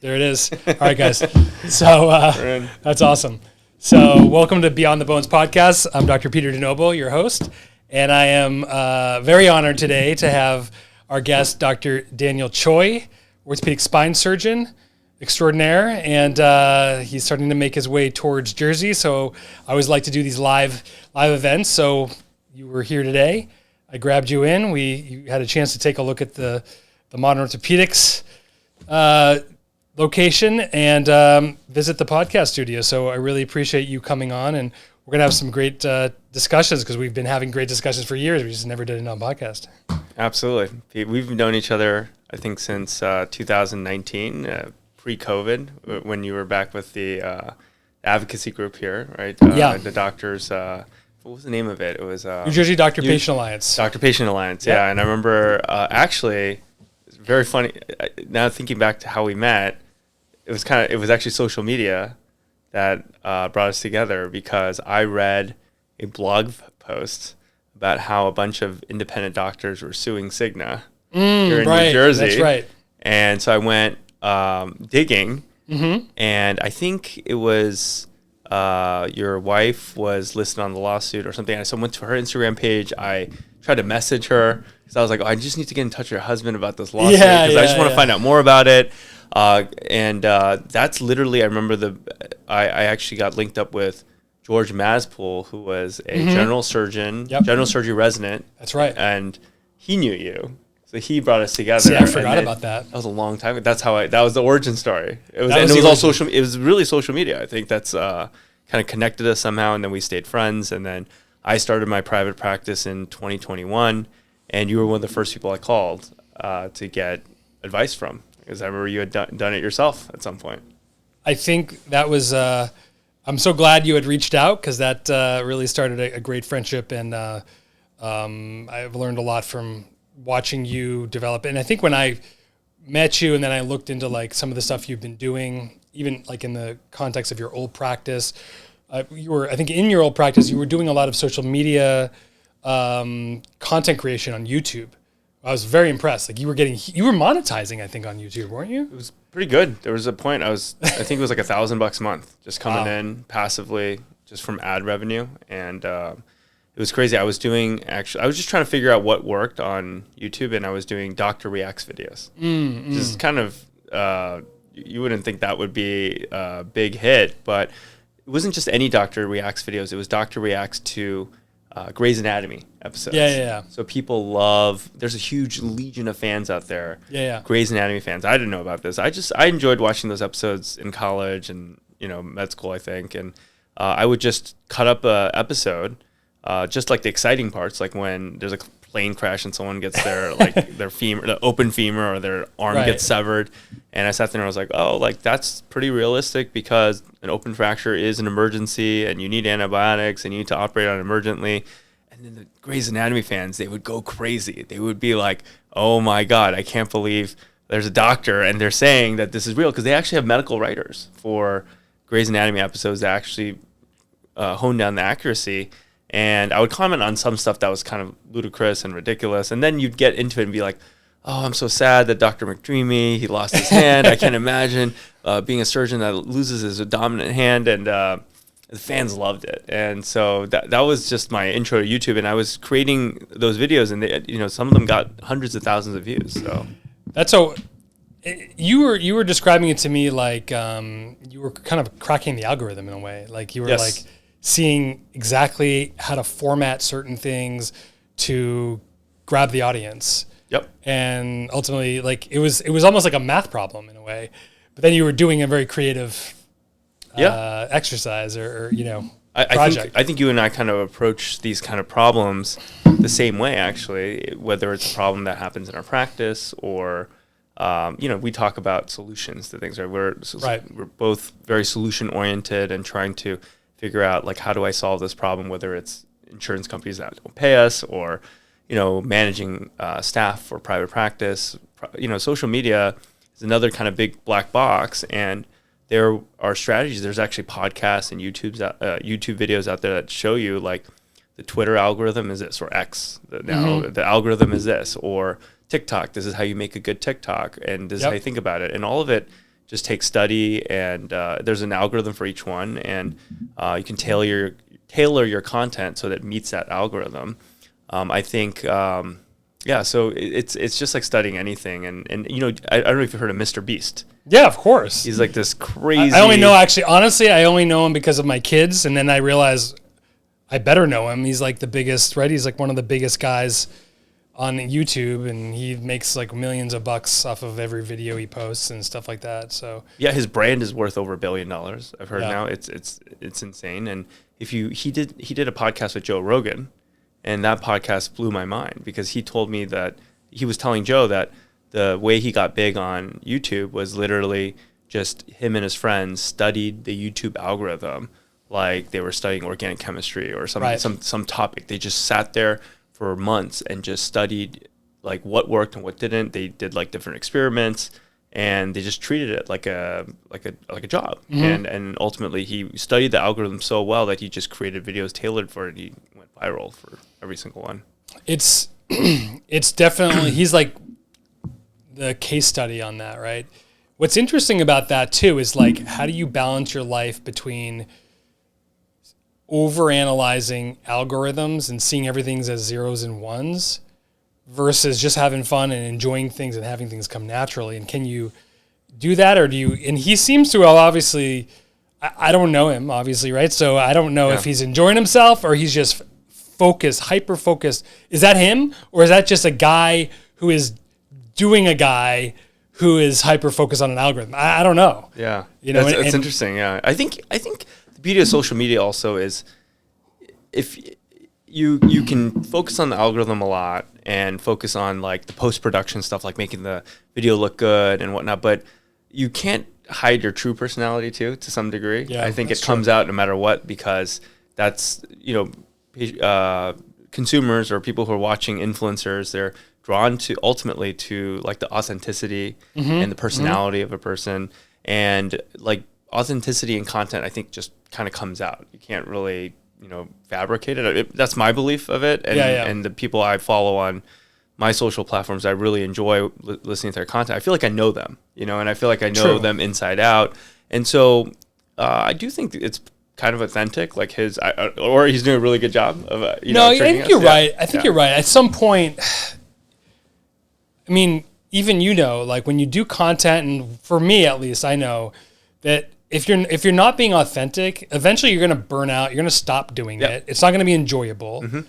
There it is. All right, guys. So that's awesome. So welcome to Beyond the Bones podcast. I'm Dr. Peter DeNoble, your host, and I am very honored today to have our guest, Dr. Daniel Choi, orthopedic spine surgeon extraordinaire, and he's starting to make his way towards Jersey. So I always like to do these live events. So you were here today. I grabbed you in. You had a chance to take a look at the modern orthopedics location and visit the podcast studio. So I really appreciate you coming on, and we're going to have some great discussions because we've been having great discussions for years. We just never did it on podcast. Absolutely. We've known each other, I think, since 2019, pre-COVID, when you were back with the advocacy group here, right? The doctors, what was the name of it? It was New Jersey Doctor-Patient Alliance. Doctor-Patient Alliance, yeah. And I remember, actually, it's very funny, now thinking back to how we met, it was actually social media that brought us together because I read a blog post about how a bunch of independent doctors were suing Cigna here in New Jersey. That's right. And so I went digging, and I think it was your wife was listed on the lawsuit or something. I went to her Instagram page. I tried to message her because I was like, I just need to get in touch with your husband about this lawsuit because I just want to find out more about it. And that's literally, I remember I actually got linked up with George Maspool, who was a general surgeon, general surgery resident. That's right. And he knew you. So he brought us together. See, I forgot about that. That was a long time. That was the origin story. It was all social. It was really social media. I think that's kind of connected us somehow, and then we stayed friends. And then I started my private practice in 2021, and you were one of the first people I called to get advice from, because I remember you had done it yourself at some point. I think that was. I'm so glad you had reached out because that really started a great friendship, and I've learned a lot from watching you develop. And I think when I met you and then I looked into like some of the stuff you've been doing, even like in the context of your old practice, I think in your old practice, you were doing a lot of social media content creation on YouTube. I was very impressed. Like you were monetizing, I think, on YouTube, weren't you? It was pretty good. There was a point I think it was like $1,000 a month just coming in passively just from ad revenue. And, it was crazy. I was just trying to figure out what worked on YouTube, and I was doing Doctor Reacts videos. Just kind of, you wouldn't think that would be a big hit, but it wasn't just any Doctor Reacts videos. It was Doctor Reacts to Grey's Anatomy episodes. Yeah. So people there's a huge legion of fans out there. Yeah. Grey's Anatomy fans. I didn't know about this. I enjoyed watching those episodes in college and, med school, I think. And I would just cut up a episode, just like the exciting parts, like when there's a plane crash and someone gets their femur, the open femur, or their arm gets severed. And I sat there and I was like, that's pretty realistic because an open fracture is an emergency and you need antibiotics and you need to operate on it emergently. And then the Grey's Anatomy fans, they would go crazy. They would be like, oh my God, I can't believe there's a doctor and they're saying that this is real, because they actually have medical writers for Grey's Anatomy episodes that actually hone down the accuracy. And I would comment on some stuff that was kind of ludicrous and ridiculous. And then you'd get into it and be like, oh, I'm so sad that Dr. McDreamy, he lost his hand. I can't imagine being a surgeon that loses his dominant hand. And the fans loved it. And so that was just my intro to YouTube. And I was creating those videos, and they, some of them got hundreds of thousands of views. So that's so. You were describing it to me like you were kind of cracking the algorithm in a way. Like you were like seeing exactly how to format certain things to grab the audience. Yep. And ultimately, like it was almost like a math problem in a way, but then you were doing a very creative exercise or project. I think you and I kind of approach these kind of problems the same way, actually, whether it's a problem that happens in our practice or, we talk about solutions to things. Right? We're both very solution oriented and trying to figure out, like, how do I solve this problem, whether it's insurance companies that don't pay us or, managing staff for private practice. Social media is another kind of big black box, and there are strategies. There's actually podcasts and YouTube videos out there that show you, like, the Twitter algorithm is this, or X, the algorithm is this, or TikTok, this is how you make a good TikTok, and this is how you think about it. And all of it just take study, and there's an algorithm for each one, and you can tailor your content so that it meets that algorithm. I think, so it's just like studying anything. And I don't know if you've heard of Mr. Beast. Yeah, of course. He's like this crazy. I only know, actually, honestly, I only know him because of my kids. And then I realized I better know him. He's like the biggest, right? He's like one of the biggest guys on YouTube, and he makes like millions of bucks off of every video he posts and stuff like that. So yeah, his brand is worth over $1 billion. I've heard now. It's insane. And he did a podcast with Joe Rogan, and that podcast blew my mind because he told me that he was telling Joe that the way he got big on YouTube was literally just him and his friends studied the YouTube algorithm like they were studying organic chemistry or some topic. They just sat there for months and just studied like what worked and what didn't. They did like different experiments, and they just treated it like a job. Mm-hmm. And ultimately he studied the algorithm so well that he just created videos tailored for it. He went viral for every single one. It's definitely, he's like the case study on that, right? What's interesting about that too is like, how do you balance your life between overanalyzing algorithms and seeing everything as zeros and ones versus just having fun and enjoying things and having things come naturally? And can you do that, or do you? And he seems to, well, obviously, I don't know him, obviously, right? So I don't know if he's enjoying himself or he's just focused, hyper focused. Is that him, or is that just a guy who is doing a guy who is hyper focused on an algorithm? I don't know. Yeah, it's interesting. Yeah, I think the beauty of social media also is if you can focus on the algorithm a lot and focus on like the post-production stuff, like making the video look good and whatnot, but you can't hide your true personality too, to some degree. Yeah, I think it comes out no matter what, because that's, consumers or people who are watching influencers, they're drawn to ultimately to like the authenticity and the personality of a person, and like authenticity in content, I think just kind of comes out. You can't really, fabricate it. That's my belief of it. And, and the people I follow on my social platforms, I really enjoy listening to their content. I feel like I know them, and I feel like I know them inside out. And so I do think it's kind of authentic, like or he's doing a really good job of, I think you're right. I think you're right. At some point, I mean, even, like when you do content, and for me at least, I know that if you're not being authentic, eventually you're going to burn out. You're going to stop doing it. It's not going to be enjoyable. Mm-hmm.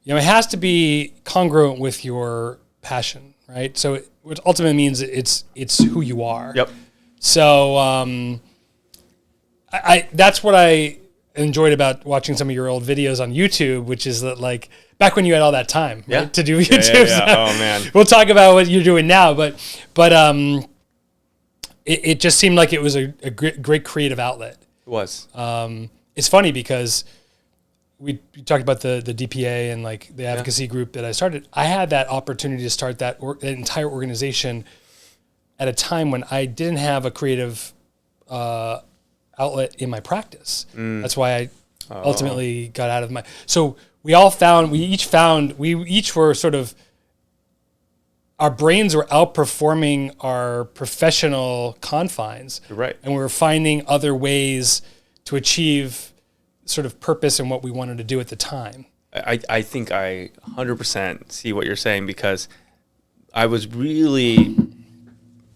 It has to be congruent with your passion, right? So what ultimately means it's who you are. Yep. So I that's what I enjoyed about watching some of your old videos on YouTube, which is that, like, back when you had all that time, right, to do YouTube. Yeah. Oh man. We'll talk about what you're doing now, but it just seemed like it was a great creative outlet. It was. It's funny because we talked about the DPA and like the advocacy group that I started. I had that opportunity to start that entire organization at a time when I didn't have a creative outlet in my practice. That's why I ultimately got out of my. So we each were sort of, our brains were outperforming our professional confines. You're right. And we were finding other ways to achieve sort of purpose and what we wanted to do at the time. I think I 100% see what you're saying, because I was really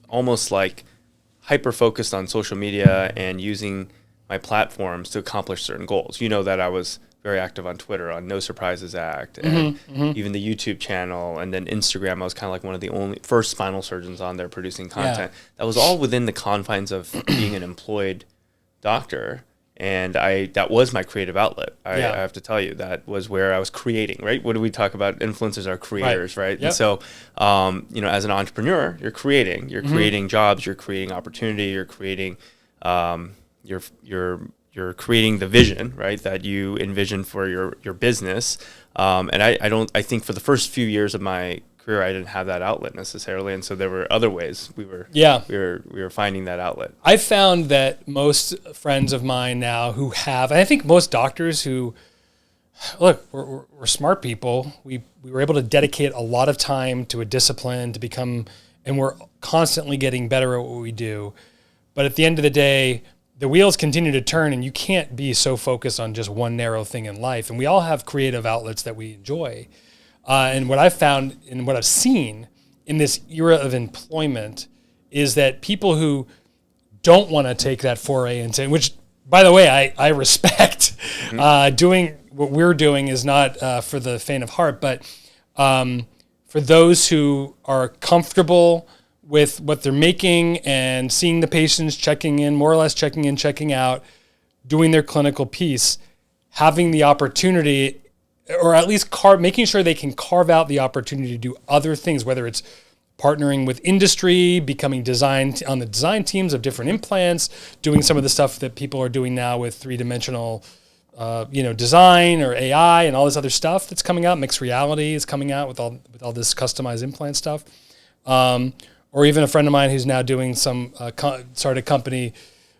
almost like hyper-focused on social media and using my platforms to accomplish certain goals. That I was very active on Twitter, on No Surprises Act, and even the YouTube channel, and then Instagram. I was kind of like one of the only first spinal surgeons on there producing content. That was all within the confines of being an employed doctor, and that was my creative outlet. I have to tell you, that was where I was creating, right? What do we talk about? Influencers are creators, right? Yep. And so, as an entrepreneur, you're creating jobs, you're creating opportunity, you're creating, you're creating the vision, right, that you envision for your business. And I think for the first few years of my career, I didn't have that outlet necessarily. And so there were other ways we were finding that outlet. I found that most friends of mine now who have, and I think most doctors who, look, we're smart people. We were able to dedicate a lot of time to a discipline to become, and we're constantly getting better at what we do. But at the end of the day, the wheels continue to turn, and you can't be so focused on just one narrow thing in life. And we all have creative outlets that we enjoy. And what I've found and what I've seen in this era of employment is that people who don't want to take that foray into, which, by the way, I respect. Doing what we're doing is not for the faint of heart, but for those who are comfortable with what they're making and seeing the patients, checking in, more or less checking in, checking out, doing their clinical piece, having the opportunity, or at least making sure they can carve out the opportunity to do other things, whether it's partnering with industry, becoming on the design teams of different implants, doing some of the stuff that people are doing now with three-dimensional design or AI and all this other stuff that's coming out. Mixed reality is coming out with all this customized implant stuff. Or even a friend of mine who's now doing started a company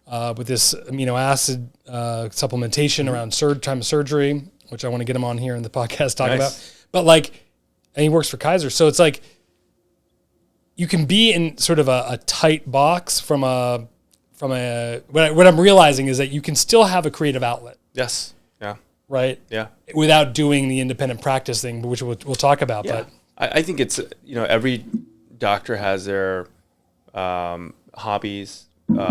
with this amino acid supplementation around time of surgery, which I want to get him on here in the podcast talking about. But and he works for Kaiser. So it's like you can be in sort of a tight box what I'm realizing is that you can still have a creative outlet. Yes. Yeah. Right? Yeah. Without doing the independent practice thing, which we'll talk about. Yeah. But I think it's, every doctor has their hobbies,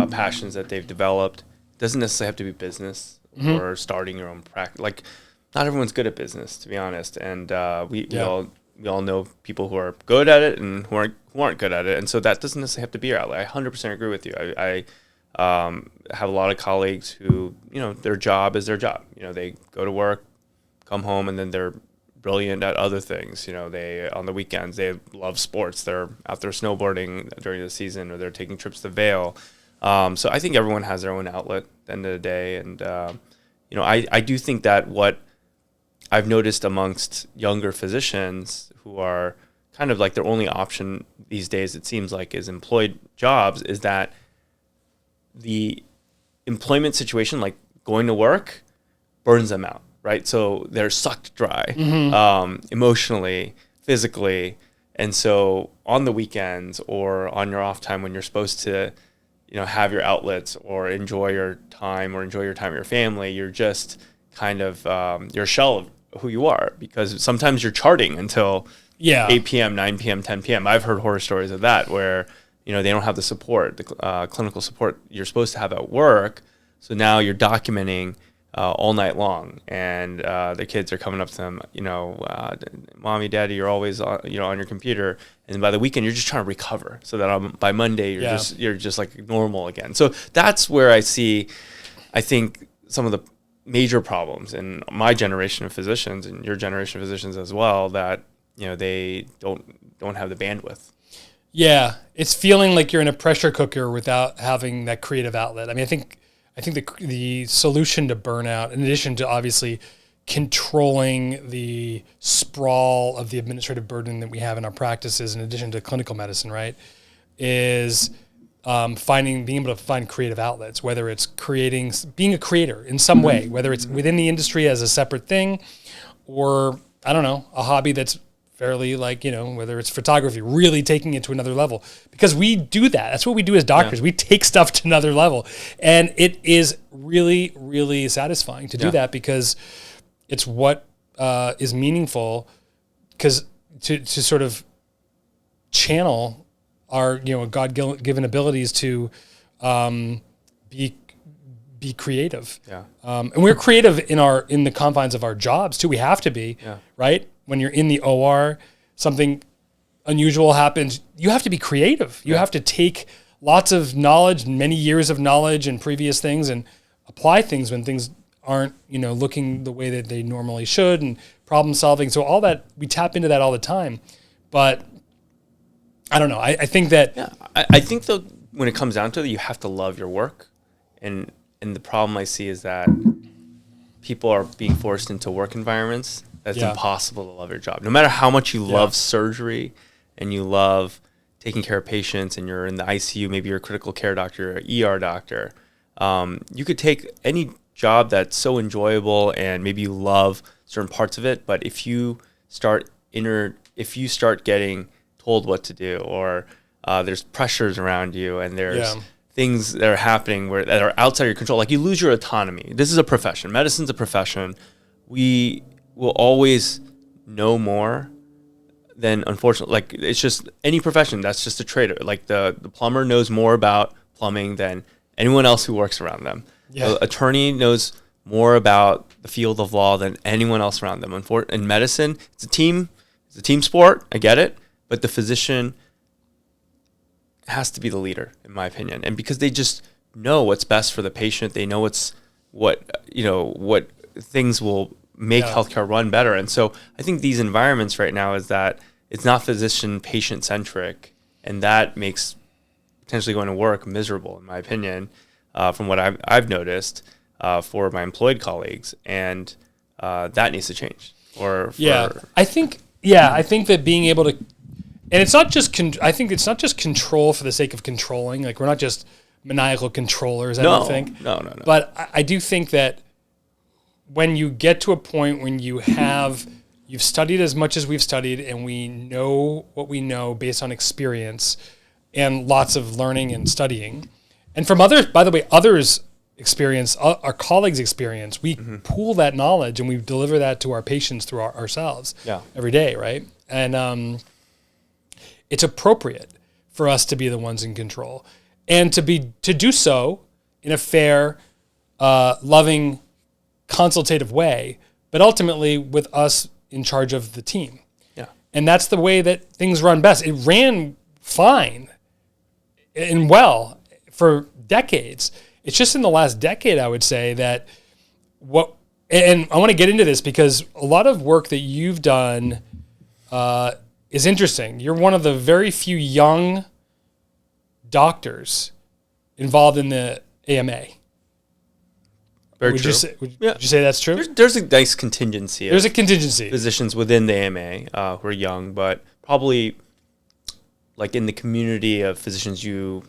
passions that they've developed. It doesn't necessarily have to be business or starting your own practice. Like, not everyone's good at business, to be honest. And we all know people who are good at it and who aren't good at it. And so that doesn't necessarily have to be your outlet. I 100% agree with you. I have a lot of colleagues who, their job is their job. They go to work, come home, and then they're brilliant at other things. They, on the weekends, they love sports. They're out there snowboarding during the season, or they're taking trips to Vail. So I think everyone has their own outlet at the end of the day. And, I do think that what I've noticed amongst younger physicians who are kind of like their only option these days, it seems like, is employed jobs, is that the employment situation, like going to work, burns them out, right? So they're sucked dry, emotionally, physically. And so on the weekends or on your off time when you're supposed to, have your outlets or enjoy your time with your family, you're just kind of, you're a shell of who you are, because sometimes you're charting until 8 p.m., 9 p.m., 10 p.m. I've heard horror stories of that where, they don't have the support, the clinical support you're supposed to have at work. So now you're documenting all night long, and the kids are coming up to them, Mommy, Daddy, you're always on your computer. And by the weekend, you're just trying to recover so that by Monday, you're just like normal again. So that's where I think some of the major problems in my generation of physicians and your generation of physicians as well, that, they don't have the bandwidth. Yeah, it's feeling like you're in a pressure cooker without having that creative outlet. I mean, I think the solution to burnout, in addition to obviously controlling the sprawl of the administrative burden that we have in our practices, in addition to clinical medicine, right, is being able to find creative outlets, whether it's being a creator in some way, whether it's within the industry as a separate thing, or, I don't know, a hobby that's fairly whether it's photography, really taking it to another level, because we do that. That's what we do as doctors. Yeah. We take stuff to another level, and it is really, really satisfying to do that, because it's what is meaningful, because to sort of channel our, God-given abilities to be creative. Yeah. And we're creative in the confines of our jobs too. We have to be, right? When you're in the OR, something unusual happens, you have to be creative. You have to take lots of knowledge, many years of knowledge and previous things, and apply things when things aren't, looking the way that they normally should, and problem solving. So all that, we tap into that all the time. But I don't know. I think that... Yeah, I think, though, when it comes down to it, you have to love your work. And the problem I see is that people are being forced into work environments that's impossible to love your job. No matter how much you love surgery and you love taking care of patients, and you're in the ICU, maybe you're a critical care doctor or ER doctor, you could take any job that's so enjoyable and maybe you love certain parts of it, but if you start getting told what to do, or there's pressures around you, and there's things that are happening that are outside your control. Like you lose your autonomy. This is a profession. Medicine's a profession. We will always know more than, unfortunately, like it's just any profession. That's just a trader. Like the plumber knows more about plumbing than anyone else who works around them. Yeah. The attorney knows more about the field of law than anyone else around them. In medicine, it's a team sport. I get it, but the physician has to be the leader, in my opinion, and because they just know what's best for the patient, they know what things will make healthcare run better. And so I think these environments right now is that it's not physician patient centric, and that makes potentially going to work miserable, in my opinion, from what I've noticed for my employed colleagues, and that needs to change. I think that being able to, and it's not just I think it's not just control for the sake of controlling. Like we're not just maniacal controllers. I don't think. No. But I do think that when you get to a point when you've studied as much as we've studied, and we know what we know based on experience and lots of learning and studying, and from others, by the way, others' experience, our colleagues' experience, we pool that knowledge and we deliver that to our patients through ourselves every day, right? And it's appropriate for us to be the ones in control, and to do so in a fair, loving, consultative way, but ultimately with us in charge of the team. Yeah. And that's the way that things run best. It ran fine and well for decades. It's just in the last decade, I would say, that and I want to get into this because a lot of work that you've done is interesting. You're one of the very few young doctors involved in the AMA. Very would true. Would you say that's true? There's a nice contingency. There's a contingency. Physicians within the AMA who are young, but probably like in the community of physicians you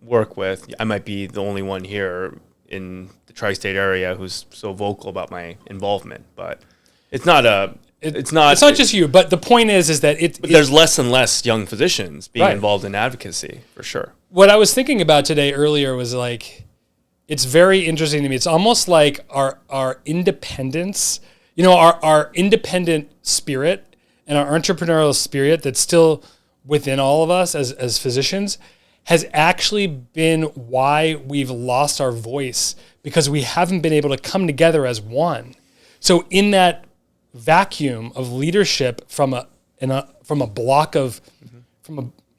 work with, I might be the only one here in the tri-state area who's so vocal about my involvement. But it's not just you. But the point is that there's less and less young physicians being involved in advocacy, for sure. What I was thinking about today earlier was like, it's very interesting to me. It's almost like our independence, our independent spirit and our entrepreneurial spirit that's still within all of us as physicians has actually been why we've lost our voice, because we haven't been able to come together as one. So in that vacuum of leadership from a block of,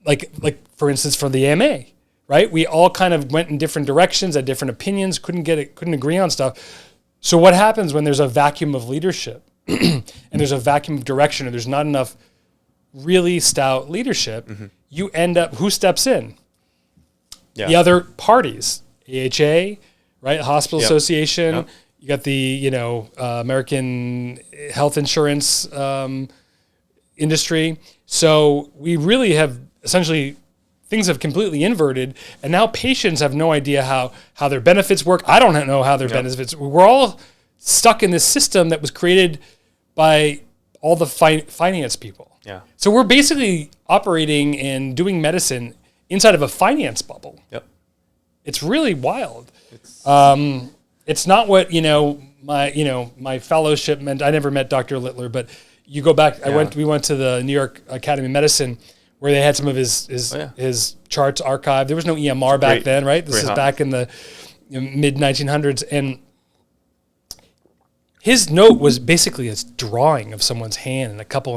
like for instance, from the AMA, right? We all kind of went in different directions, had different opinions, couldn't agree on stuff. So what happens when there's a vacuum of leadership and there's a vacuum of direction, and there's not enough really stout leadership? You end up, who steps in? The other parties, AHA, right? Hospital Association. Yep. You got the, American health insurance industry. So we really have essentially, things have completely inverted, and now patients have no idea how their benefits work. I don't know how their benefits. We're all stuck in this system that was created by all the finance people. Yeah. So we're basically operating and doing medicine inside of a finance bubble. Yep. It's really wild. It's not what my fellowship meant. I never met Dr. Littler, but you go back. We went to the New York Academy of Medicine, where they had some of his charts archived. There was no EMR back then, right? This is back in the mid 1900s, and his note was basically a drawing of someone's hand and a couple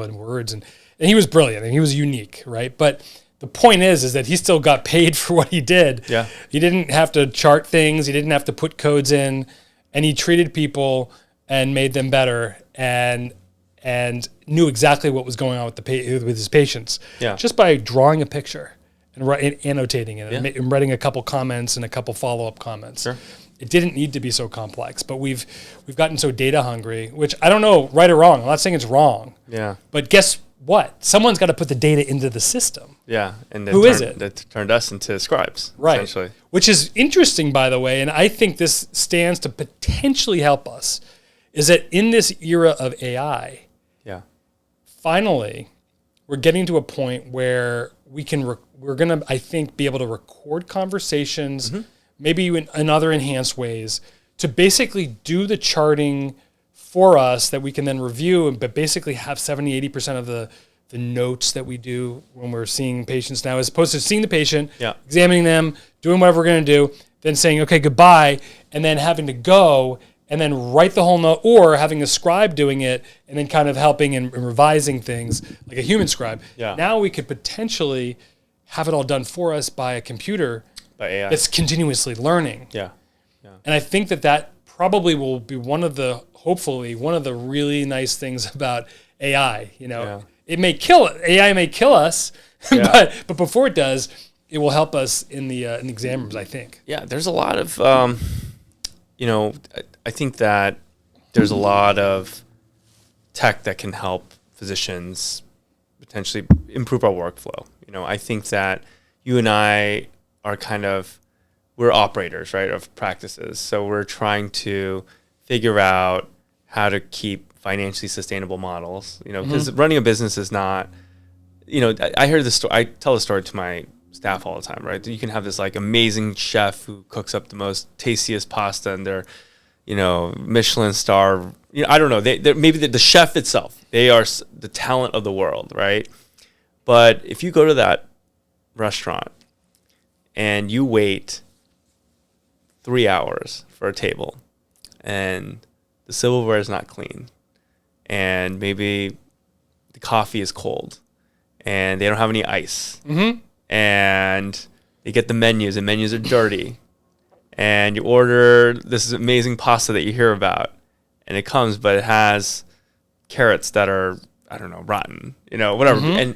of words, and he was brilliant and he was unique, right? But the point is that he still got paid for what he did. Yeah. He didn't have to chart things. He didn't have to put codes in, and he treated people and made them better, and knew exactly what was going on with with his patients. Yeah. Just by drawing a picture and annotating it and writing a couple comments and a couple follow-up comments. Sure. It didn't need to be so complex, but we've gotten so data hungry, which I don't know, right or wrong. I'm not saying it's wrong. Yeah. But guess what? Someone's got to put the data into the system. Yeah. And who is it? That turned us into scribes, right? Essentially. Which is interesting, by the way, and I think this stands to potentially help us, is that in this era of AI, finally, we're getting to a point where we're gonna, I think, be able to record conversations, maybe in other enhanced ways, to basically do the charting for us that we can then review, but basically have 70-80% of the notes that we do when we're seeing patients now, as opposed to seeing the patient, examining them, doing whatever we're going to do, then saying, okay, goodbye, and then having to go and then write the whole note, or having a scribe doing it and then kind of helping and revising things like a human scribe. Yeah. Now we could potentially have it all done for us by a computer, by AI, that's continuously learning. Yeah. And I think that probably will be hopefully one of the really nice things about AI. It may AI may kill us, but before it does, it will help us in the exam rooms, I think. Yeah, there's a lot of, I think that there's a lot of tech that can help physicians potentially improve our workflow. I think that you and I are we're operators, right, of practices. So we're trying to figure out how to keep financially sustainable models, because running a business is not, I hear this story, I tell the story to my staff all the time, right? You can have this like amazing chef who cooks up the most tastiest pasta, and they're, Michelin star, I don't know, they're maybe the chef itself, they are the talent of the world, right? But if you go to that restaurant and you wait 3 hours for a table and the silverware is not clean, and maybe the coffee is cold, and they don't have any ice, and you get the menus, and menus are dirty, and you order this amazing pasta that you hear about, and it comes, but it has carrots that are, I don't know, rotten, whatever, and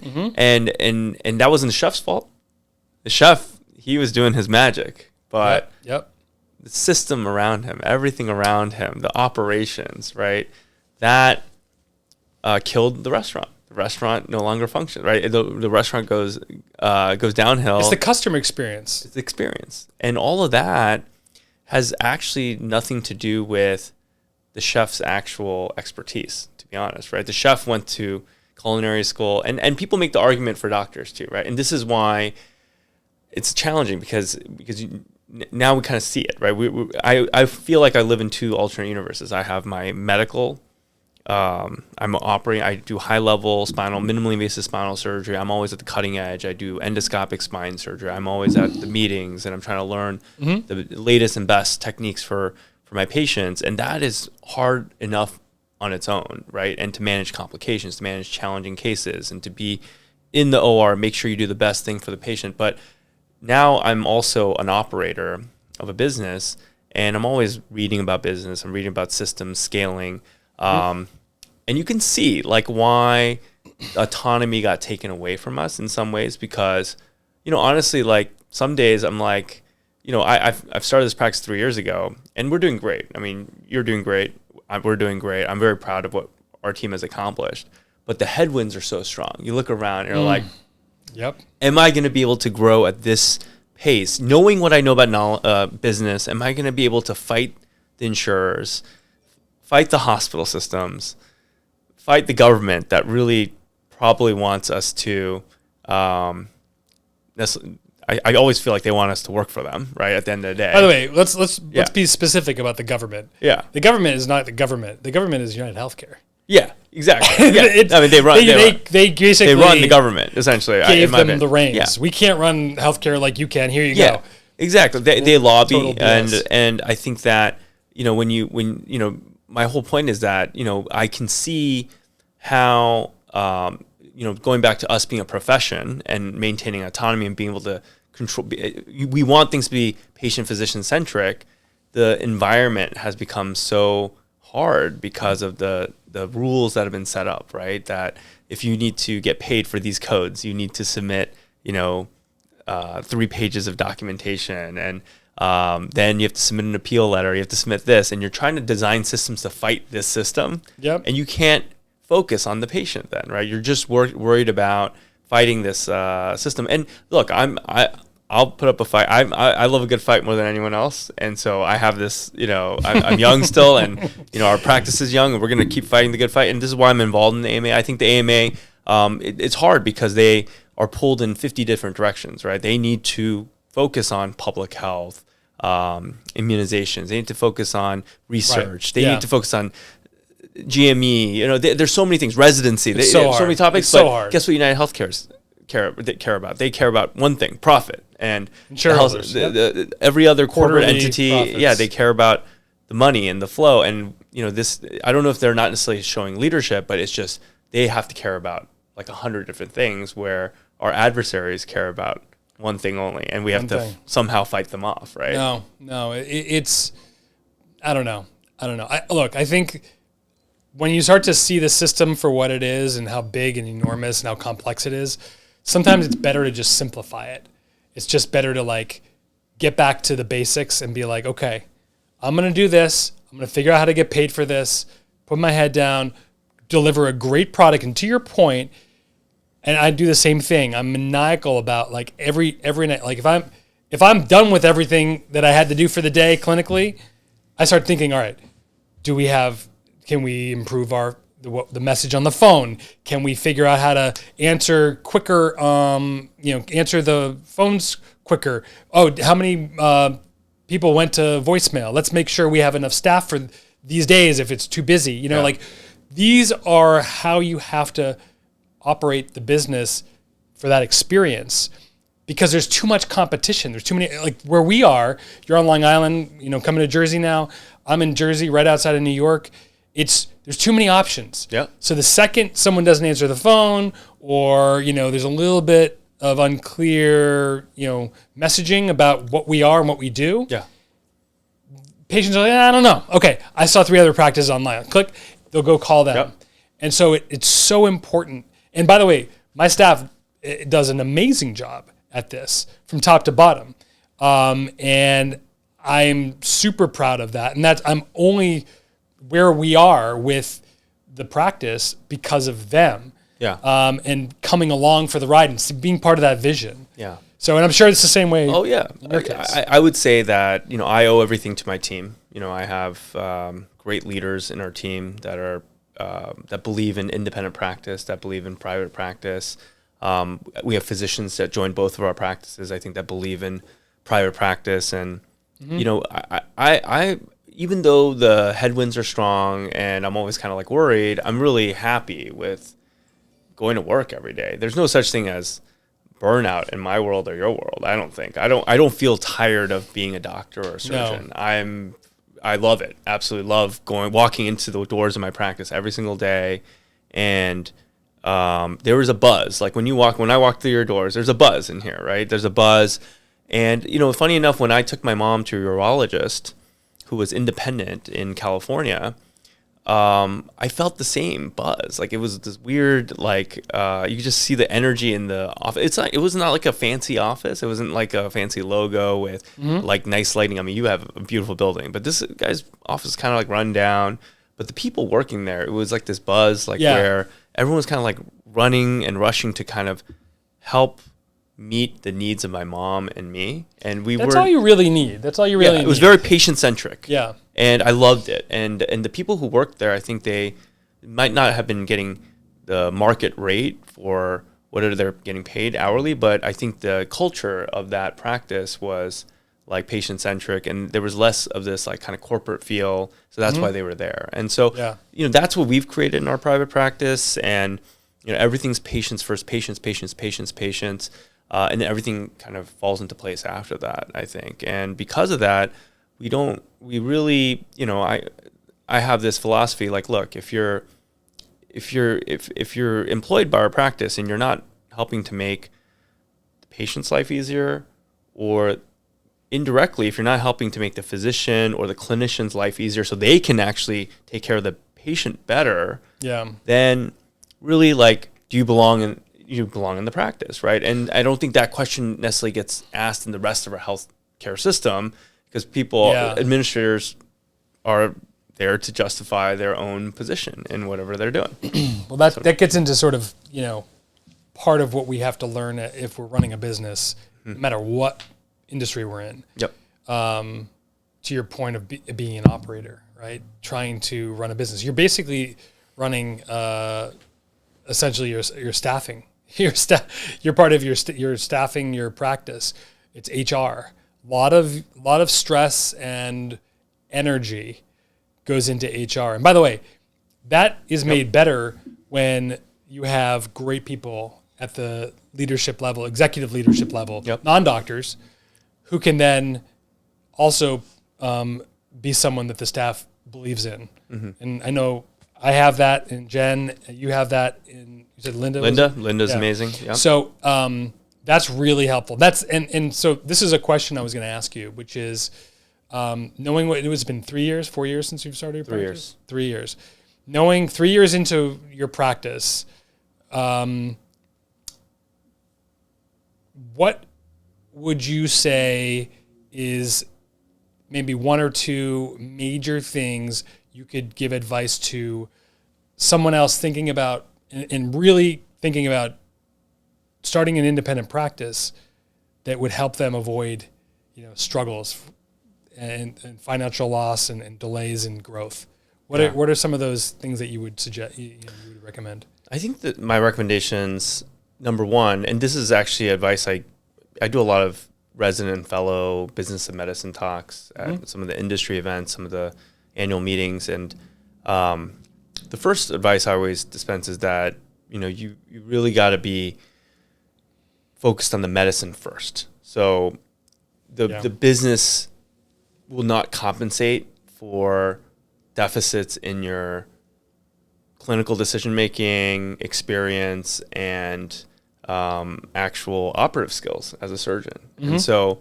that wasn't the chef's fault. The chef, he was doing his magic, but the system around him, everything around him, the operations, right, that killed the restaurant. The restaurant no longer functions, right? The restaurant goes downhill. It's the customer experience. It's the experience. And all of that has actually nothing to do with the chef's actual expertise, to be honest, right? The chef went to culinary school, and people make the argument for doctors too, right? And this is why it's challenging, because now we kind of see it, right? I feel like I live in two alternate universes. I have my medical, I do high-level minimally invasive spinal surgery. I'm always at the cutting edge. I do endoscopic spine surgery. I'm always at the meetings, and I'm trying to learn the latest and best techniques for my patients. And that is hard enough on its own, right? And to manage complications, to manage challenging cases, and to be in the OR, make sure you do the best thing for the patient. But now I'm also an operator of a business, and I'm always reading about business. I'm reading about systems, scaling. And you can see why autonomy got taken away from us in some ways, because, honestly, some days I'm like, I've started this practice 3 years ago, and we're doing great. I mean, you're doing great. We're doing great. I'm very proud of what our team has accomplished, but the headwinds are so strong. You look around and you're like, am I going to be able to grow at this pace? Knowing what I know about business, am I going to be able to fight the insurers, fight the hospital systems, fight the government that really probably wants us to, I always feel like they want us to work for them, right, at the end of the day. By the way, let's be specific about the government. Yeah. The government is not the government. The government is United Healthcare. Yeah, exactly. Yeah. They basically run the government, essentially. Gave them the reins. Yeah. We can't run healthcare like you can. Here you go. Exactly. They lobby, and I think that, when my whole point is that, I can see how, going back to us being a profession and maintaining autonomy and being able to control, we want things to be patient-physician centric. The environment has become so hard because of the rules that have been set up, right? That if you need to get paid for these codes, you need to submit, 3 pages of documentation, and then you have to submit an appeal letter. You have to submit this, and you're trying to design systems to fight this system. Yep. And you can't focus on the patient then, right? You're just worried about fighting this system. And look, I'll put up a fight. I love a good fight more than anyone else, and so I have this. I'm young still, and our practice is young, and we're gonna keep fighting the good fight. And this is why I'm involved in the AMA. I think the AMA, it's hard because they are pulled in 50 different directions, right? They need to focus on public health, immunizations. They need to focus on research. They need to focus on GME. You know, there's so many things. Residency. So many topics. It's so hard. Guess what United Healthcare care about? They care about one thing: profit. And every other corporate entity, profits. They care about the money and the flow. And you know, this, I don't know if they're not necessarily showing leadership, but it's just they have to care about like 100 different things, where our adversaries care about one thing only, and we have to somehow fight them off, right? No, it's I don't know. I think when you start to see the system for what it is and how big and enormous and how complex it is, sometimes it's better to just simplify it. It's just better to like get back to the basics and be like, okay, I'm going to do this. I'm going to figure out how to get paid for this, put my head down, deliver a great product. And to your point, and I do the same thing. I'm maniacal about like every night. Like if I'm done with everything that I had to do for the day clinically, I start thinking, all right, can we improve the message on the phone? Can we figure out how to answer quicker, answer the phones quicker? Oh, how many people went to voicemail? Let's make sure we have enough staff for these days if it's too busy. Like these are how you have to operate the business for that experience, because there's too much competition. There's too many, like where we are, you're on Long Island, coming to Jersey now. I'm in Jersey, right outside of New York. There's too many options. Yeah. So the second someone doesn't answer the phone, or, there's a little bit of unclear, messaging about what we are and what we do. Yeah. Patients are like, I don't know. Okay, I saw 3 other practices online. Click, they'll go call them. Yep. And so it's so important. And by the way, my staff does an amazing job at this from top to bottom. And I'm super proud of that. And I'm only where we are with the practice because of them. Yeah. And coming along for the ride and being part of that vision. Yeah. So, and I'm sure it's the same way. Oh yeah. I would say that, I owe everything to my team. I have great leaders in our team that are, that believe in independent practice, that believe in private practice. We have physicians that join both of our practices, I think, that believe in private practice. And, I even though the headwinds are strong and I'm always kind of like worried, I'm really happy with going to work every day. There's no such thing as burnout in my world or your world. I don't think. I don't feel tired of being a doctor or a surgeon. No. I love it. Absolutely love walking into the doors of my practice every single day. And there was a buzz. Like when I walk through your doors, there's a buzz in here, right? There's a buzz. And, funny enough, when I took my mom to a urologist who was independent in California, I felt the same buzz. Like it was this weird, like you could just see the energy in the office. It was not like a fancy office. It wasn't like a fancy logo with like nice lighting. I mean, you have a beautiful building, but this guy's office is kind of like run down. But the people working there, it was like this buzz, like where everyone was kind of like running and rushing to kind of help meet the needs of my mom and me. And that's all you really need. That's all you really need. It was very patient-centric. Yeah. And I loved it. And the people who worked there, I think they might not have been getting the market rate for whatever they're getting paid hourly, but I think the culture of that practice was like patient-centric, and there was less of this like kind of corporate feel. So that's why they were there. And so, that's what we've created in our private practice. And, everything's patients first, patients. And everything kind of falls into place after that, I think. And because of that, we really, I have this philosophy, like, look, if you're employed by our practice and you're not helping to make the patient's life easier, or indirectly, if you're not helping to make the physician or the clinician's life easier so they can actually take care of the patient better, then really, like, do you belong in the practice, right? And I don't think that question necessarily gets asked in the rest of our healthcare system, because administrators are there to justify their own position in whatever they're doing. Well, that gets into sort of, part of what we have to learn if we're running a business, no matter what industry we're in. Yep. To your point of being an operator, right? Trying to run a business. You're basically running essentially your staffing you're part of your staffing your practice. It's HR. Lot of stress and energy goes into HR. And by the way, that is made better when you have great people at the leadership level, executive leadership level, non-doctors, who can then also be someone that the staff believes in. Mm-hmm. And I know I have that in Jen. You have that in, you said Linda? Linda's amazing. Yeah. So that's really helpful. And so this is a question I was going to ask you, which is knowing what, it was been 3 years, 4 years since you've started your practice? 3 years. Knowing 3 years into your practice, what would you say is maybe one or two major things you could give advice to someone else thinking about and really thinking about starting an independent practice that would help them avoid, struggles and financial loss and delays in growth? What are some of those things that you would suggest, you would recommend? I think that my recommendations, number one, and this is actually advice I do a lot of resident and fellow business and medicine talks at some of the industry events, some of the annual meetings. And the first advice I always dispense is that, you really got to be focused on the medicine first. So the business will not compensate for deficits in your clinical decision-making experience and actual operative skills as a surgeon. Mm-hmm. And so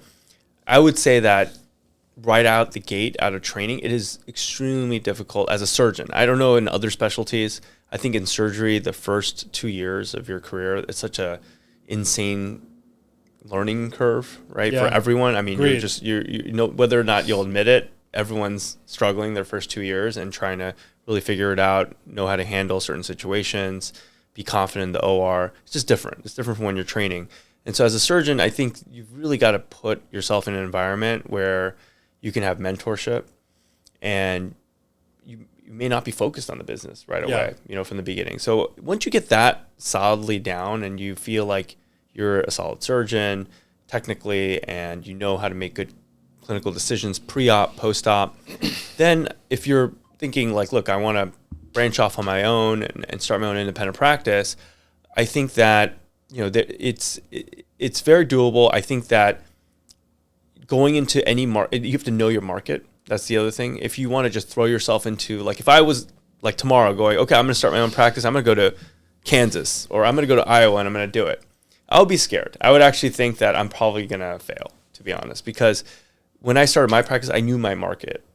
I would say that right out the gate, out of training, it is extremely difficult as a surgeon. I don't know in other specialties. I think in surgery, the first 2 years of your career, it's such a insane learning curve, right? For everyone. I mean, you're whether or not you'll admit it, everyone's struggling their first 2 years and trying to really figure it out, know how to handle certain situations, be confident in the OR. It's just different. It's different from when you're training. And so as a surgeon, I think you've really got to put yourself in an environment where you can have mentorship and you may not be focused on the business right away, from the beginning. So once you get that solidly down and you feel like you're a solid surgeon technically and you know how to make good clinical decisions pre-op, post-op, then if you're thinking like, look, I want to branch off on my own and start my own independent practice, I think that, it's very doable. I think that going into any market, you have to know your market. That's the other thing. If you want to just throw yourself into, like, if I was like tomorrow going, okay, I'm going to start my own practice, I'm going to go to Kansas or I'm going to go to Iowa and I'm going to do it, I would be scared. I would actually think that I'm probably going to fail, to be honest, because when I started my practice, I knew my market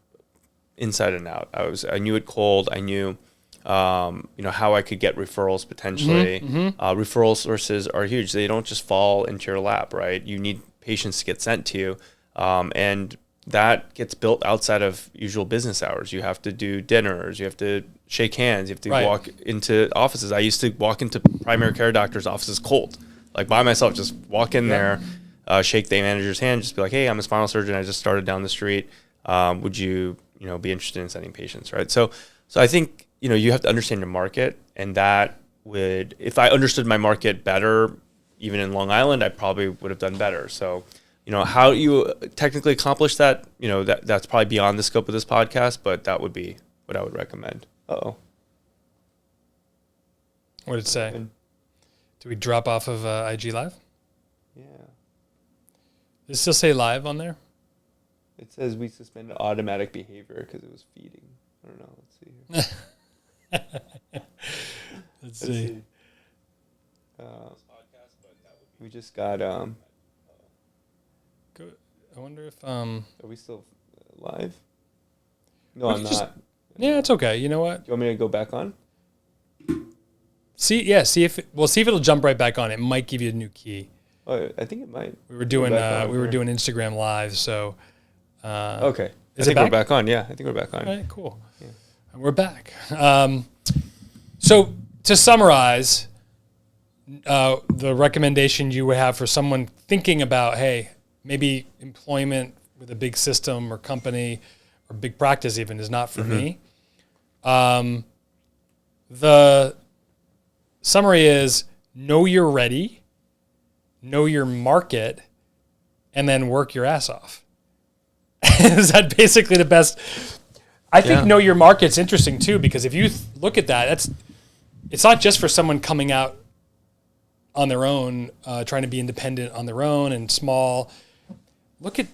inside and out. I knew it cold. I knew, how I could get referrals potentially. Referral sources are huge. They don't just fall into your lap, right? You need patients to get sent to you. And that gets built outside of usual business hours. You have to do dinners. You have to shake hands. You have to walk into offices. I used to walk into primary care doctors' offices cold, like by myself, just walk in there, shake the manager's hand, just be like, hey, I'm a spinal surgeon. I just started down the street. Would you, be interested in sending patients, right? So I think, you have to understand your market, and that would, if I understood my market better, even in Long Island, I probably would have done better. So, how you technically accomplish that, that's probably beyond the scope of this podcast, but that would be what I would recommend. Uh-oh. What did it say? Do we drop off of IG Live? Yeah. Does it still say live on there? It says we suspended automatic behavior because it was feeding. I don't know. Let's see here. Let's see. We just got I wonder if Are we still live? No, we I'm just, not. Yeah, it's okay. You know what? Do you want me to go back on? See if it'll jump right back on. It might give you a new key. Oh, I think it might. We were doing doing Instagram Live, so okay. Is I think it back? we're back on. Yeah, I think we're back on. All right, cool. Yeah. And we're back. So to summarize, the recommendation you would have for someone thinking about, hey, maybe employment with a big system or company or big practice even is not for me. The summary is know you're ready, know your market, and then work your ass off. Is that basically the best? I think know your market's interesting too, because if you look at that, it's not just for someone coming out on their own, trying to be independent on their own and small. Look at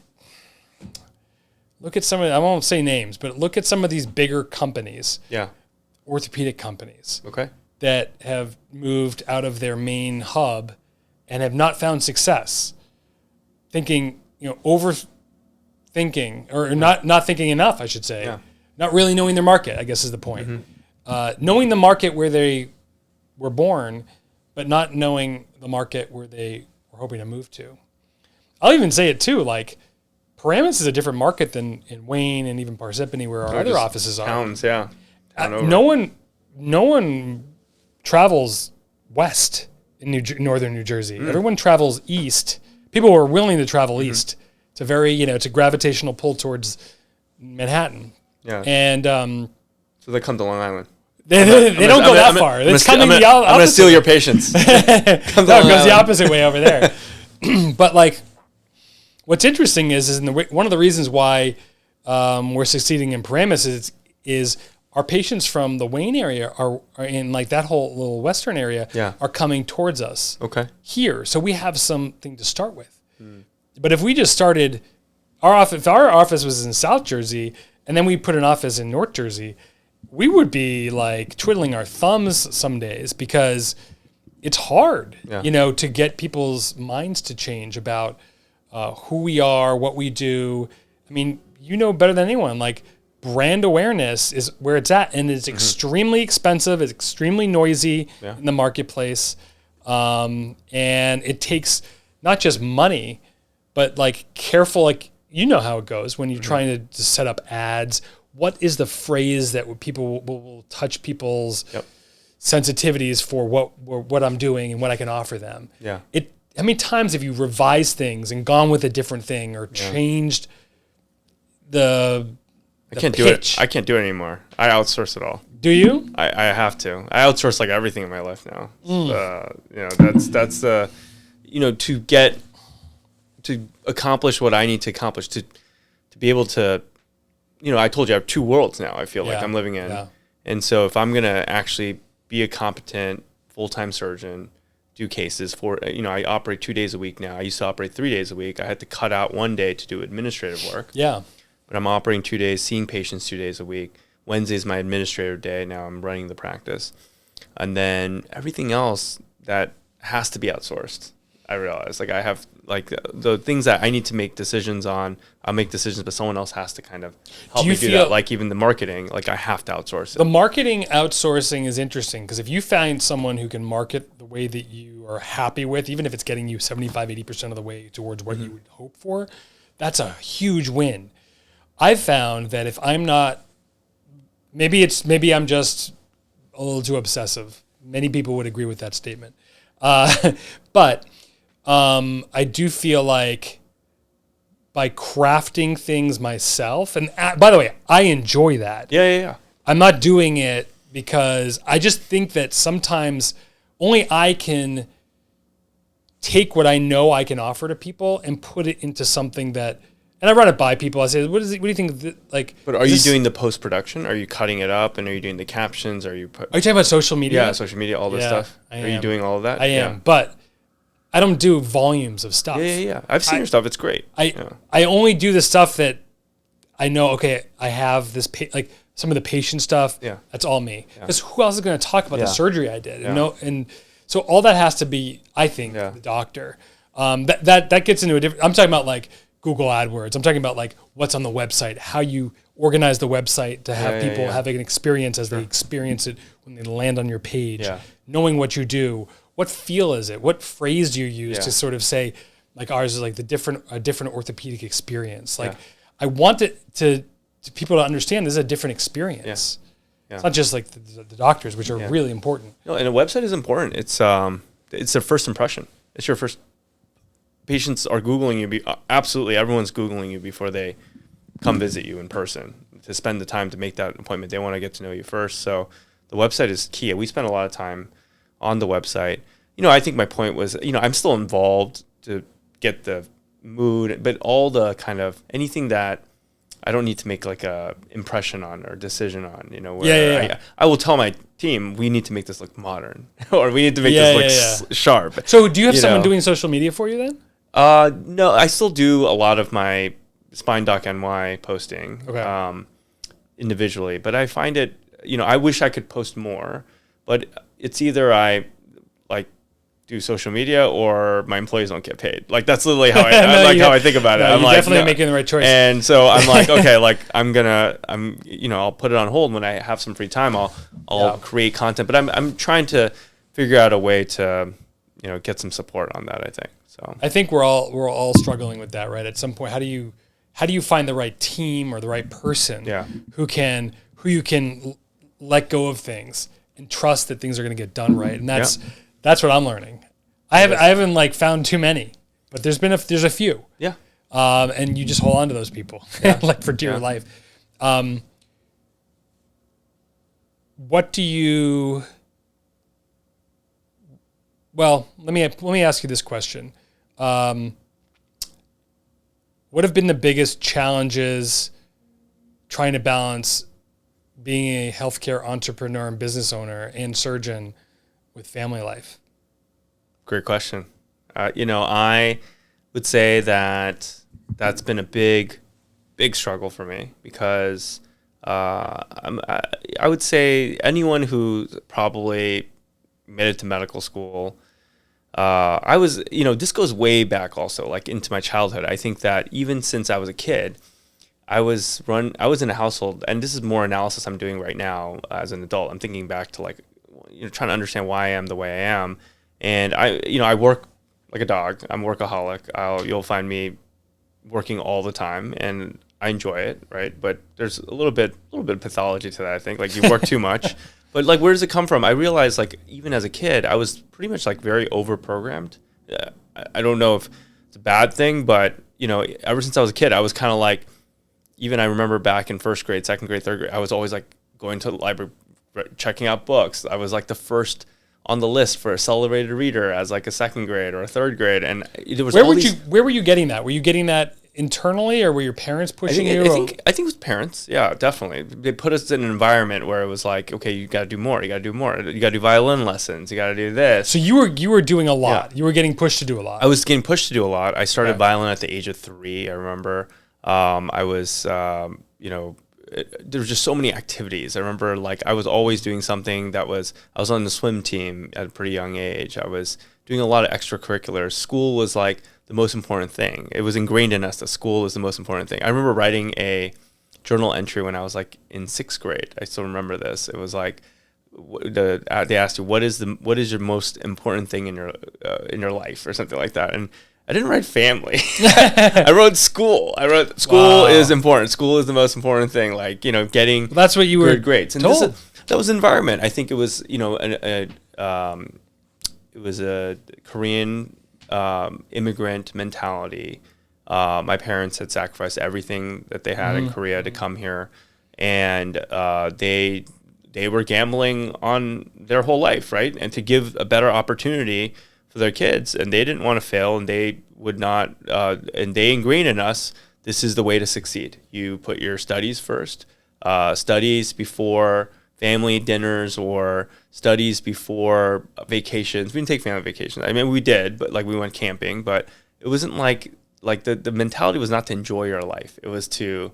some of, I won't say names, but look at some of these bigger companies. Yeah. Orthopedic companies. Okay. That have moved out of their main hub and have not found success. Thinking, overthinking, or not thinking enough, I should say. Yeah. Not really knowing their market, I guess is the point. Mm-hmm. Knowing the market where they were born, but not knowing the market where they were hoping to move to. I'll even say it too, like Paramus is a different market than in Wayne and even Parsippany, where our other offices are. Towns, yeah. No one travels west in northern New Jersey. Everyone travels east. People are willing to travel east. It's a very, it's a gravitational pull towards Manhattan. Yeah. And so they come to Long Island. They don't go that far. It's coming the opposite. I'm going to steal your patience. It goes the opposite way over there. But like, what's interesting is one of the reasons why we're succeeding in Paramus is our patients from the Wayne area are in like that whole little western area are coming towards us here. So we have something to start with. But if we just started if our office was in South Jersey and then we put an office in North Jersey, we would be like twiddling our thumbs some days, because it's hard, to get people's minds to change about who we are, what we do. I mean, better than anyone, like brand awareness is where it's at, and it's extremely expensive. It's extremely noisy in the marketplace. And it takes not just money, but like careful, like, how it goes when you're trying to set up ads. What is the phrase that people will touch people's sensitivities for what I'm doing and what I can offer them? Yeah. How many times have you revised things and gone with a different thing or changed the pitch? I can't do it anymore. I outsource it all. Do you? I have to. I outsource like everything in my life now. That's to accomplish what I need to accomplish, to be able to, I told you I have two worlds now. I feel like I'm living in, and so if I'm gonna actually be a competent full-time surgeon, do cases for, I operate 2 days a week now. I used to operate 3 days a week. I had to cut out one day to do administrative work. Yeah. But I'm operating 2 days, seeing patients 2 days a week. Wednesday's my administrative day. Now I'm running the practice. And then everything else that has to be outsourced. I realize, like, I have, like, the things that I need to make decisions on, I'll make decisions, but someone else has to kind of help me do that. Like, even the marketing, like, I have to outsource it. The marketing outsourcing is interesting, because if you find someone who can market the way that you are happy with, even if it's getting you 75, 80% of the way towards what you would hope for, that's a huge win. I've found that if I'm not, maybe I'm just a little too obsessive. Many people would agree with that statement. But I do feel like by crafting things myself, and by the way, I enjoy that. Yeah. I'm not doing it because I just think that sometimes only I can take what I know I can offer to people and put it into something that, and I run it by people. I say, what do you think? Like, but are you doing the post-production? Are you cutting it up, and are you doing the captions? Are you talking about social media? Yeah, social media, all this stuff. Are you doing all of that? I am, but I don't do volumes of stuff. Yeah. I've seen your stuff. It's great. I only do the stuff that I know, okay, I have this, like some of the patient stuff. Yeah. That's all me. Because who else is going to talk about the surgery I did? Yeah. And so all that has to be, I think, the doctor. That gets into a different, I'm talking about like Google AdWords. I'm talking about like what's on the website, how you organize the website to have people have an experience as they experience it when they land on your page, knowing what you do. What feel is it? What phrase do you use to sort of say, like ours is like a different orthopedic experience? Like I want it to people to understand this is a different experience. Yeah. It's not just like the doctors, which are really important. No, and a website is important. It's their first impression. It's your first. Patients are Googling you. Absolutely, everyone's Googling you before they come visit you in person to spend the time to make that appointment. They want to get to know you first. So the website is key. We spend a lot of time on the website. I think my point was, I'm still involved to get the mood, but all the kind of anything that I don't need to make like a impression on or decision on, where I will tell my team, we need to make this look modern or we need to make this look sharp. So do you have someone doing social media for you then? No, I still do a lot of my spine.ny posting individually, but I find it, I wish I could post more, but it's either I like do social media or my employees don't get paid. Like that's literally how how I think about it. I'm like, definitely making the right choice. And so I'm like, okay, like I'll put it on hold when I have some free time. I'll create content, but I'm trying to figure out a way to, get some support on that, I think. So I think we're all struggling with that, right? At some point, how do you find the right team or the right person who you can let go of things and trust that things are going to get done right? And that's what I'm learning. I haven't like found too many, but there's a few. Yeah. And you just hold on to those people like for dear life. What do you? Well, let me ask you this question. What have been the biggest challenges trying to balance being a healthcare entrepreneur and business owner and surgeon with family life? Great question. I would say that's been a big struggle for me because I would say anyone who's probably made it to medical school, I was, this goes way back also, like into my childhood. I think that even since I was a kid, I was in a household, and this is more analysis I'm doing right now as an adult. I'm thinking back to like, trying to understand why I am the way I am. And I work like a dog. I'm a workaholic. You'll find me working all the time, and I enjoy it, right? But there's a little bit of pathology to that, I think. Like you work too much. But like, where does it come from? I realized like even as a kid, I was pretty much like very over-programmed. I don't know if it's a bad thing, but ever since I was a kid, I was kind of like, even I remember back in first grade, second grade, third grade, I was always like going to the library, checking out books. I was like the first on the list for accelerated reader as like a second grade or a third grade. And there was where were you getting that? Were you getting that internally, or were your parents pushing you? I think it was parents. Yeah, definitely. They put us in an environment where it was like, okay, you got to do more. You got to do more. You got to do violin lessons. You got to do this. So you were doing a lot. Yeah. You were getting pushed to do a lot. I was getting pushed to do a lot. I started violin at the age of 3. I remember. I was, there were just so many activities. I remember like I was always doing something I was on the swim team at a pretty young age. I was doing a lot of extracurriculars. School was like the most important thing. It was ingrained in us that school is the most important thing. I remember writing a journal entry when I was like in 6th grade. I still remember this. It was like they asked you what is your most important thing in your life or something like that. And I didn't write family. I wrote school. School is important. School is the most important thing. Like getting that's what you were good grades. And told. That was environment. I think it was it was a Korean immigrant mentality. My parents had sacrificed everything that they had in Korea to come here, and they were gambling on their whole life, right? And to give a better opportunity for their kids, and they didn't want to fail, and they would not, and they ingrained in us, this is the way to succeed. You put your studies first, studies before family dinners or studies before vacations. We didn't take family vacations. I mean, we did, but like we went camping, but it wasn't like the mentality was not to enjoy your life. It was to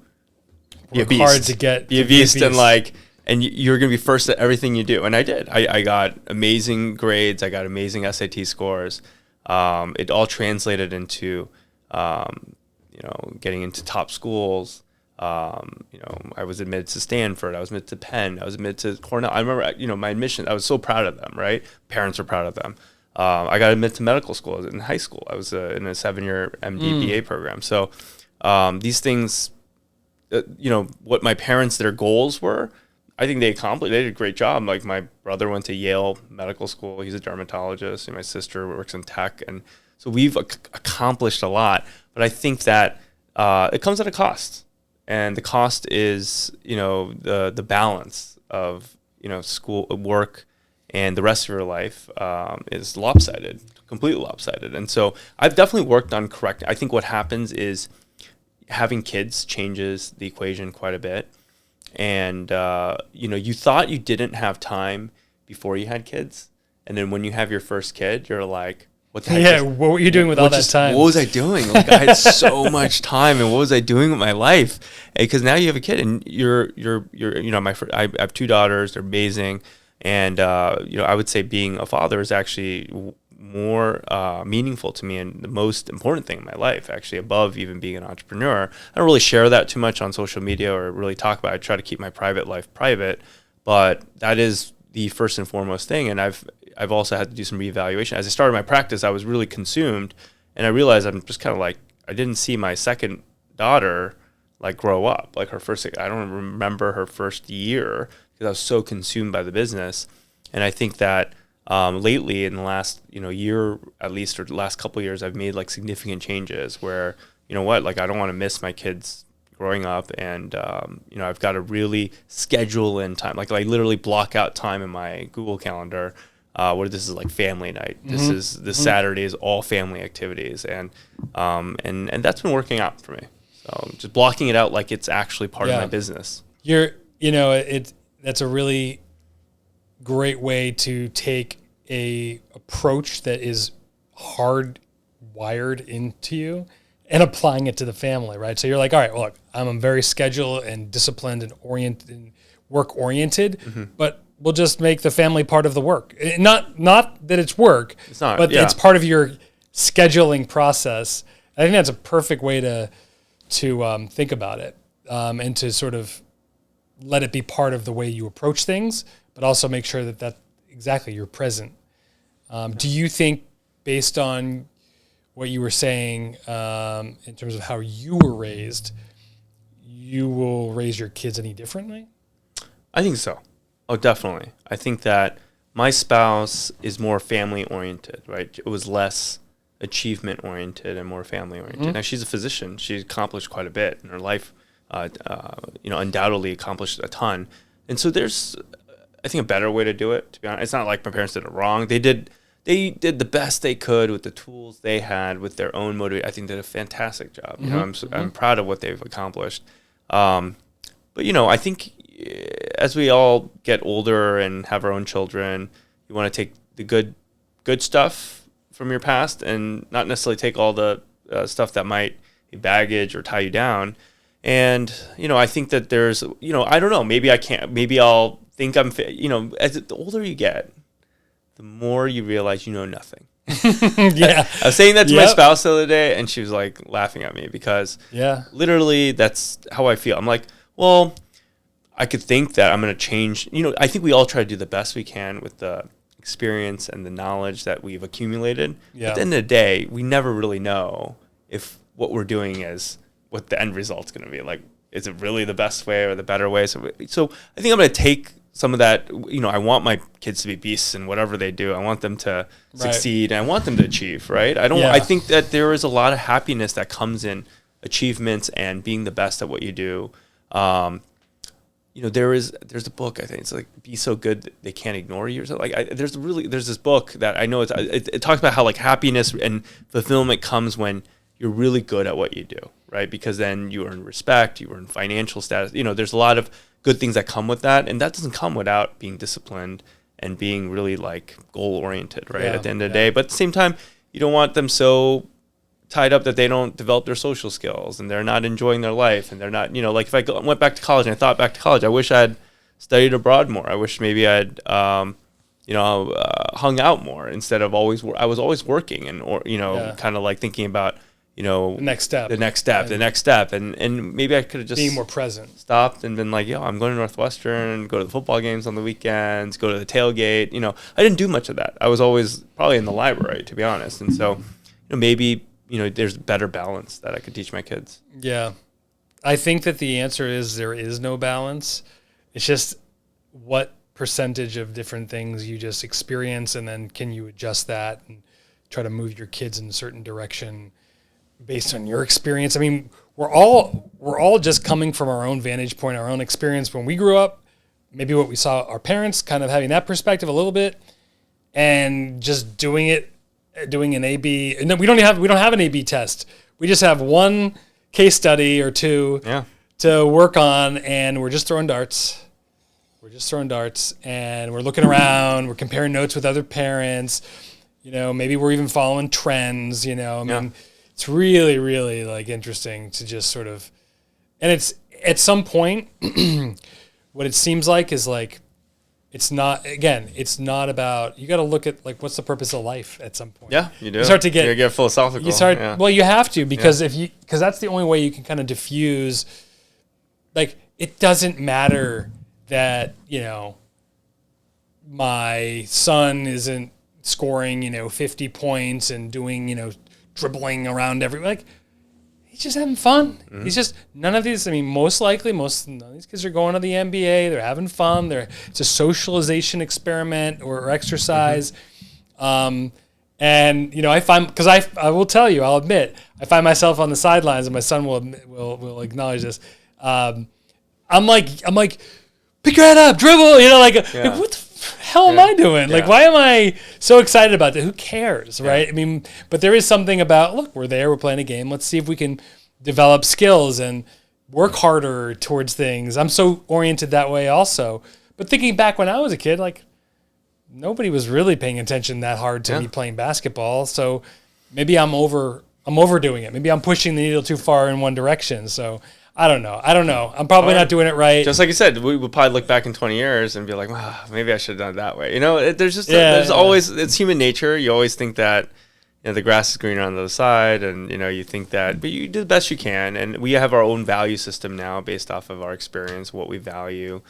be a beast. Hard to get. Be a beast and like, and you're going to be first at everything you do. And I did. I got amazing grades. I got amazing SAT scores. It all translated into, getting into top schools. I was admitted to Stanford. I was admitted to Penn. I was admitted to Cornell. I remember, my admission, I was so proud of them, right? Parents were proud of them. I got admitted to medical school in high school. I was in a 7-year MD BA program. So these things, what my parents, their goals were, I think they accomplished. They did a great job. Like my brother went to Yale Medical School. He's a dermatologist. And my sister works in tech. And so we've accomplished a lot. But I think that it comes at a cost. And the cost is, the balance of, school, work, and the rest of your life is lopsided, completely lopsided. And so I've definitely worked on correcting. I think what happens is having kids changes the equation quite a bit. And, you thought you didn't have time before you had kids. And then when you have your first kid, you're like, what the heck? Yeah, what were you doing with all that time? What was I doing? Like, I had so much time, and what was I doing with my life? Because now you have a kid, and I have 2 daughters. They're amazing. And, I would say being a father is actually more meaningful to me and the most important thing in my life, actually, above even being an entrepreneur. I don't really share that too much on social media or really talk about it. I try to keep my private life private, but that is the first and foremost thing. And I've also had to do some reevaluation. As I started my practice, I was really consumed, and I realized I'm just kind of like, I didn't see my second daughter like grow up. Like I don't remember her first year because I was so consumed by the business. And I think that lately in the last, year at least, or the last couple of years, I've made like significant changes where, like I don't want to miss my kids growing up, and I've got to really schedule in time. Like I literally block out time in my Google Calendar where this is like family night. This Saturday is all family activities, and that's been working out for me. So just blocking it out like it's actually part of my business. That's a really great way to take a approach that is hardwired into you and applying it to the family, right? So you're like, all right, well, look, I'm very scheduled and disciplined and work oriented, but we'll just make the family part of the work. Not that it's work, but it's part of your scheduling process. I think that's a perfect way to think about it, and to sort of let it be part of the way you approach things, but also make sure that exactly you're present. Do you think, based on what you were saying in terms of how you were raised, you will raise your kids any differently? I think so. Oh, definitely. I think that my spouse is more family oriented, right? It was less achievement oriented and more family oriented. Now, she's a physician. She's accomplished quite a bit in her life, undoubtedly accomplished a ton. And so there's, I think, a better way to do it, to be honest. It's not like my parents did it wrong. They did the best they could with the tools they had, with their own motivation. I think they did a fantastic job. I'm proud of what they've accomplished. But I think as we all get older and have our own children, you want to take the good stuff from your past and not necessarily take all the stuff that might be baggage or tie you down. And, I think that there's, I don't know, maybe I can't, maybe I'll think I'm, as the older you get, the more you realize you know nothing. Yeah. I was saying that to my spouse the other day, and she was like laughing at me because literally that's how I feel. I'm like, well, I could think that I'm going to change. I think we all try to do the best we can with the experience and the knowledge that we've accumulated. Yeah. At the end of the day, we never really know if what we're doing is what the end result's going to be. Like, is it really the best way or the better way? So I think I'm going to take some of that. I want my kids to be beasts in whatever they do. I want them to succeed, and I want them to achieve, right? I think that there is a lot of happiness that comes in achievements and being the best at what you do. There's a book, I think it's like Be So Good That They Can't Ignore You or something. Like there's this book that I know it talks about how like happiness and fulfillment comes when you're really good at what you do, right? Because then you earn respect, you earn financial status. There's a lot of good things that come with that, and that doesn't come without being disciplined and being really like goal oriented, right? At the end of the day, but at the same time, you don't want them so tied up that they don't develop their social skills and they're not enjoying their life, and they're not, like if I went back to college and I thought back to college, I wish I had studied abroad more. I wish maybe I'd, hung out more instead of I was always working and, kind of like thinking about, the next step, and maybe I could have just being more present, stopped and been like, I'm going to Northwestern, go to the football games on the weekends, go to the tailgate. I didn't do much of that. I was always probably in the library, to be honest. And so, maybe, there's better balance that I could teach my kids. Yeah. I think that the answer is there is no balance. It's just what percentage of different things you just experience, and then can you adjust that and try to move your kids in a certain direction based on your experience. I mean, we're all just coming from our own vantage point, our own experience. When we grew up, maybe what we saw our parents kind of having that perspective a little bit, and just doing an A/B. No, we don't have an A/B test. We just have one case study or two to work on, and we're just throwing darts. And we're looking around. We're comparing notes with other parents. Maybe we're even following trends. I mean, it's really, really like interesting to just sort of, and it's at some point, what it seems like is like, it's not about, you got to look at like, what's the purpose of life at some point. Yeah, you do. You start to get philosophical. Well, you have to, because because that's the only way you can kind of diffuse, like, it doesn't matter that, my son isn't scoring, 50 points and doing, dribbling around like, he's just having fun. Mm-hmm. He's just, none of these, I mean, most likely, none of these kids are going to the NBA. They're having fun. It's a socialization experiment or exercise. Mm-hmm. And, I find, because I will tell you, I'll admit, I find myself on the sidelines, and my son will acknowledge this. I'm like, pick your head up, dribble, like what the hell am I doing? Yeah. Like, why am I so excited about that? Who cares, right? I mean, but there is something about, look, we're there, we're playing a game. Let's see if we can develop skills and work harder towards things. I'm so oriented that way also. But thinking back when I was a kid, like, nobody was really paying attention that hard to me playing basketball. So maybe I'm overdoing it. Maybe I'm pushing the needle too far in one direction. So I don't know. I'm probably not doing it right. Just like you said, we would probably look back in 20 years and be like, wow, maybe I should have done it that way. There's always, it's human nature. You always think that, the grass is greener on the other side, and, you think that, but you do the best you can. And we have our own value system now based off of our experience, what we value,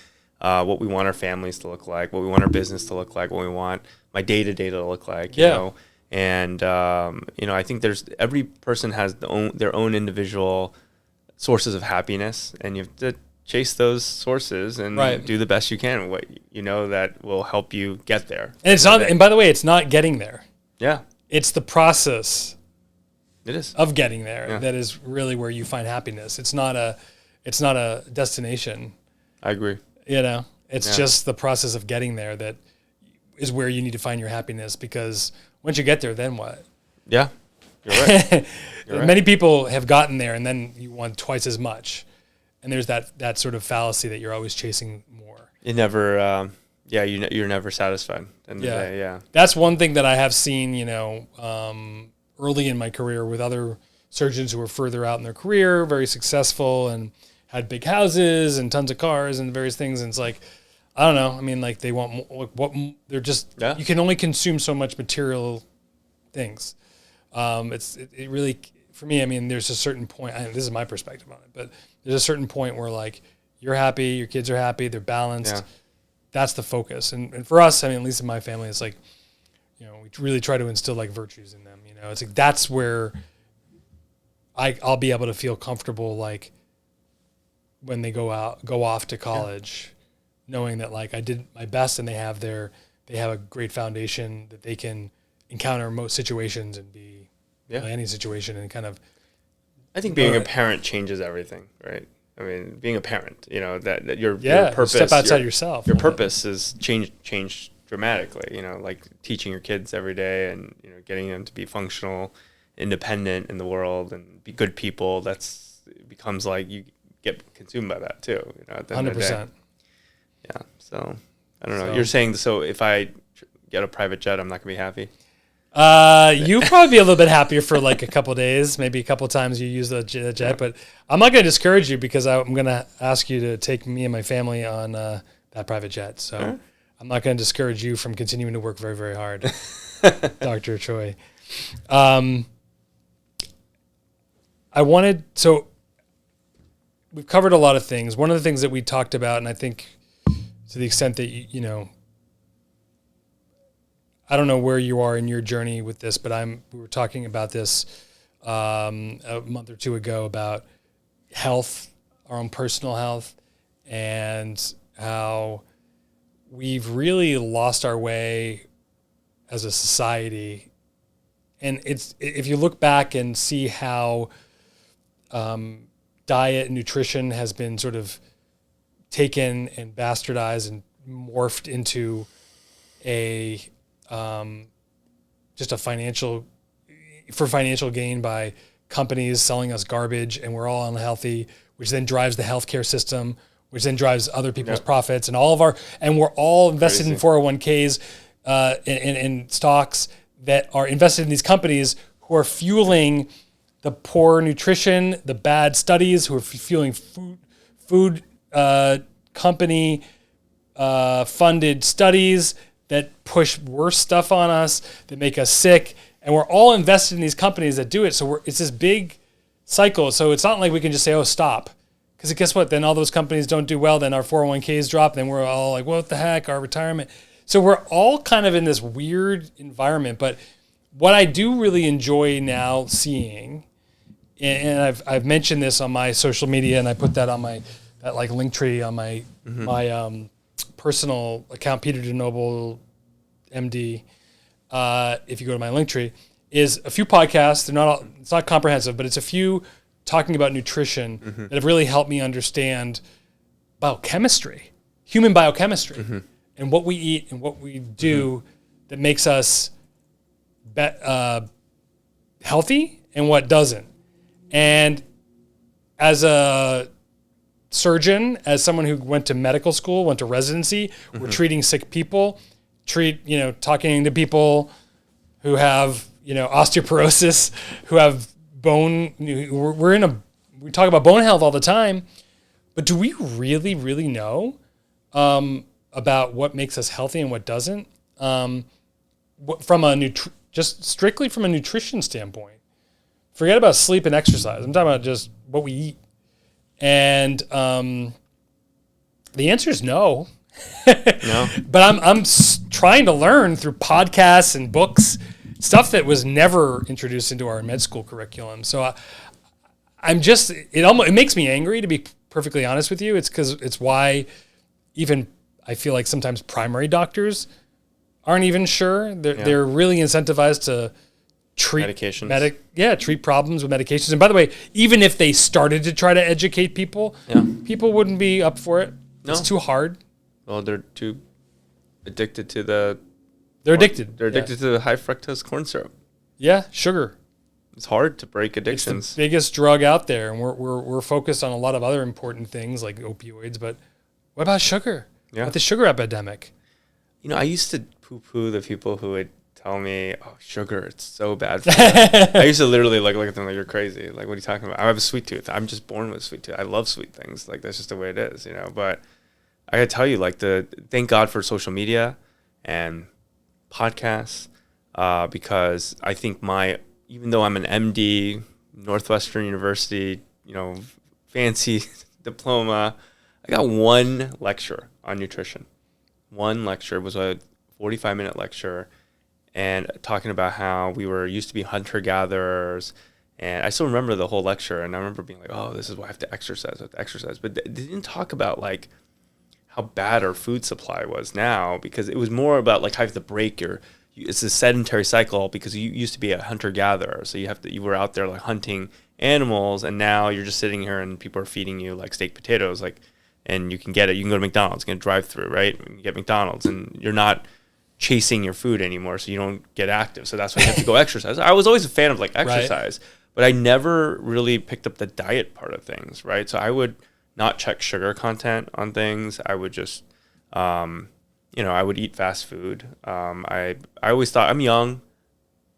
what we want our families to look like, what we want our business to look like, what we want my day-to-day to look like, you know. And, I think every person has their own individual sources of happiness, and you have to chase those sources and do the best you can. What that will help you get there. And it's not. And by the way, it's not getting there. Yeah, it's the process. It is of getting there that is really where you find happiness. It's not a destination. I agree. It's just the process of getting there that is where you need to find your happiness. Because once you get there, then what? Yeah. You're right. Many people have gotten there, and then you want twice as much. And there's that sort of fallacy that you're always chasing more. You never, you're never satisfied. End of the day, That's one thing that I have seen, early in my career with other surgeons who were further out in their career, very successful, and had big houses and tons of cars and various things. And it's like, I don't know. I mean, like, they want they're just, you can only consume so much material things. It really, for me, I mean, there's a certain point, this is my perspective on it, but there's a certain point where, like, you're happy, your kids are happy, they're balanced. Yeah. That's the focus. And for us, I mean, at least in my family, it's like, we really try to instill like virtues in them. It's like, that's where I'll be able to feel comfortable, like, when they go off to college, knowing that, like, I did my best, and they have a great foundation that they can encounter most situations and be any situation, and kind of. I think being a parent changes everything, right? I mean, being a parent, that your purpose, step outside yourself. Your purpose is changed dramatically. Like teaching your kids every day, and getting them to be functional, independent in the world, and be good people. It becomes like you get consumed by that too. At the end of the day. 100%. Yeah. So I don't know. You're saying, so if I get a private jet, I'm not gonna be happy? You probably be a little bit happier for like a couple of days, maybe a couple of times you use the jet, but I'm not going to discourage you, because I'm going to ask you to take me and my family on that private jet. So I'm not going to discourage you from continuing to work very, very hard, Dr. Choi. So we've covered a lot of things. One of the things that we talked about, and I think to the extent that, I don't know where you are in your journey with this, but we were talking about this a month or two ago about health, our own personal health, and how we've really lost our way as a society. And if you look back and see how diet and nutrition has been sort of taken and bastardized and morphed into a just a financial gain by companies selling us garbage, and we're all unhealthy, which then drives the healthcare system, which then drives other people's profits, and and we're all invested in 401ks, in stocks that are invested in these companies who are fueling the poor nutrition, the bad studies, who are fueling food company funded studies that push worse stuff on us, that make us sick. And we're all invested in these companies that do it. So it's this big cycle. So it's not like we can just say, oh, stop. Because guess what? Then all those companies don't do well. Then our 401ks drop. Then we're all like, what the heck? Our retirement. So we're all kind of in this weird environment. But what I do really enjoy now seeing, and I've mentioned this on my social media, and I put that on that like link tree on my personal account, Peter DeNoble, MD. If you go to my link tree, is a few podcasts. It's not comprehensive, but it's a few talking about nutrition that have really helped me understand biochemistry, human biochemistry, and what we eat and what we do that makes us healthy and what doesn't. And as a surgeon, as someone who went to medical school, went to residency, we're treating sick people, talking to people who have, osteoporosis, who have bone, we talk about bone health all the time, but do we really, really know about what makes us healthy and what doesn't? Just strictly from a nutrition standpoint. Forget about sleep and exercise. I'm talking about just what we eat. And the answer is no. No. But I'm trying to learn through podcasts and books, stuff that was never introduced into our med school curriculum. So it makes me angry, to be perfectly honest with you. It's why even I feel like sometimes primary doctors aren't even sure. They're really incentivized to treat medications. Treat problems with medications. And by the way, even if they started to try to educate people, people wouldn't be up for it. No. It's too hard. Well, they're too addicted to They're addicted. They're addicted to the high fructose corn syrup. Yeah, sugar. It's hard to break addictions. It's the biggest drug out there, and we're focused on a lot of other important things like opioids. But what about sugar? Yeah. About the sugar epidemic? I used to poo-poo the people who would tell me, "Oh, sugar, it's so bad for you." I used to literally look at them like, "You're crazy. Like, what are you talking about? I have a sweet tooth. I'm just born with a sweet tooth. I love sweet things. Like, that's just the way it is, But I gotta tell you, thank God for social media and podcasts, because I think even though I'm an MD, Northwestern University, fancy diploma, I got one lecture on nutrition. One lecture was a 45-minute lecture, and talking about how we used to be hunter-gatherers. And I still remember the whole lecture, and I remember being like, oh, this is why I have to exercise. But they didn't talk about how bad our food supply was now, because it was more about how you have to break it's a sedentary cycle, because you used to be a hunter-gatherer. So you were out there hunting animals, and now you're just sitting here and people are feeding you steak potatoes, and you can get it. You can go to McDonald's, get a drive-through, right? You can get McDonald's, and you're not chasing your food anymore, so you don't get active. So that's why you have to go exercise. I was always a fan of exercise, right, but I never really picked up the diet part of things, right? So I would not check sugar content on things. I would just, I would eat fast food. I always thought, I'm young.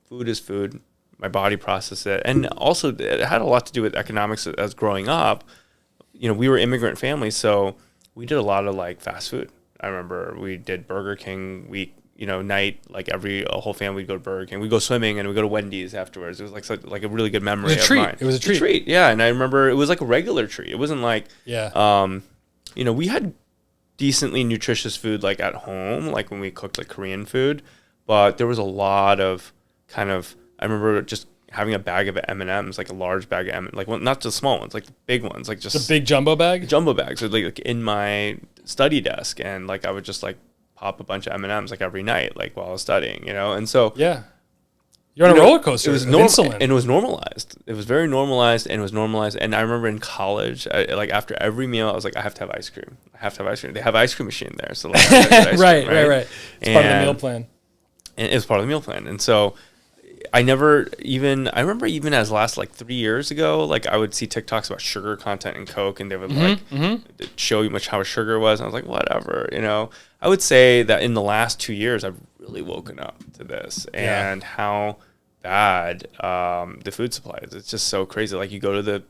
Food is food. My body processes it. And also it had a lot to do with economics as growing up. We were immigrant families, so we did a lot of fast food. I remember we did Burger King night, a whole family would go to Burger King. We'd go swimming and we'd go to Wendy's afterwards. It was a really good memory of mine. It was a treat. Yeah. And I remember it was a regular treat. It wasn't we had decently nutritious food at home, when we cooked Korean food, but there was a lot of I remember just having a bag of M&Ms, a large bag of M&Ms, not the small ones, the big ones, just the big jumbo bag. Jumbo bags, so in my study desk, and I would just pop a bunch of M&Ms every night, while I was studying, and so You're on a roller coaster. It was insulin, and it was normalized. It was very normalized, and it was normalized. And I remember in college, like after every meal, I was like, I have to have ice cream. I have to have ice cream. They have ice cream machine there, so like, I have to have ice cream, right. It's part of the meal plan. And it was part of the meal plan, and so I remember even as last like 3 years ago, like I would see TikToks about sugar content in Coke, and they would show you how much sugar was. And I was like, whatever, I would say that in the last 2 years, I've really woken up to this and how bad the food supply is. It's just so crazy. Like you go to the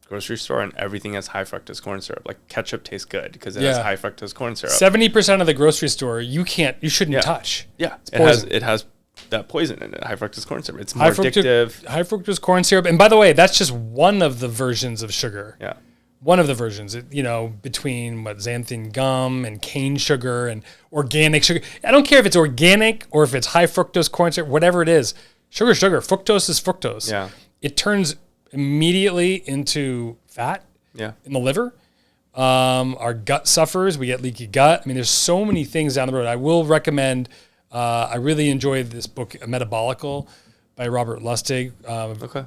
grocery store and everything has high fructose corn syrup. Like ketchup tastes good because it has high fructose corn syrup. 70% of the grocery store you shouldn't touch. Yeah, it has that poison in it, high fructose corn syrup. It's more addictive. High fructose corn syrup. And by the way, that's just one of the versions of sugar. Yeah. One of the versions, between xanthan gum and cane sugar and organic sugar. I don't care if it's organic or if it's high fructose corn syrup, whatever it is. Sugar. Fructose is fructose. Yeah. It turns immediately into fat in the liver. Our gut suffers. We get leaky gut. I mean, there's so many things down the road. I will recommend, I really enjoyed this book, Metabolical, by Robert Lustig.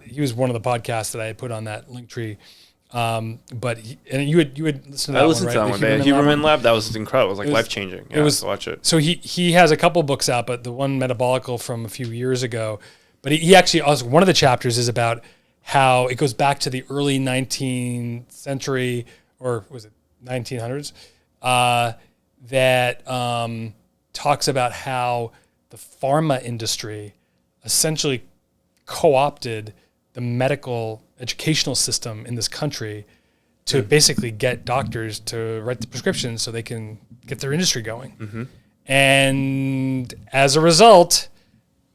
He was one of the podcasts that I had put on that link tree. But you would listen to that one, right? I listened to that one. The Huberman Lab, that was incredible. It was like life-changing. Yeah, it was, watch it. So he has a couple books out, but the one Metabolical from a few years ago, but he actually also, one of the chapters is about how it goes back to the early 19th century, or was it 1900s, that talks about how the pharma industry essentially co-opted the medical educational system in this country to basically get doctors to write the prescriptions so they can get their industry going. Mm-hmm. And as a result,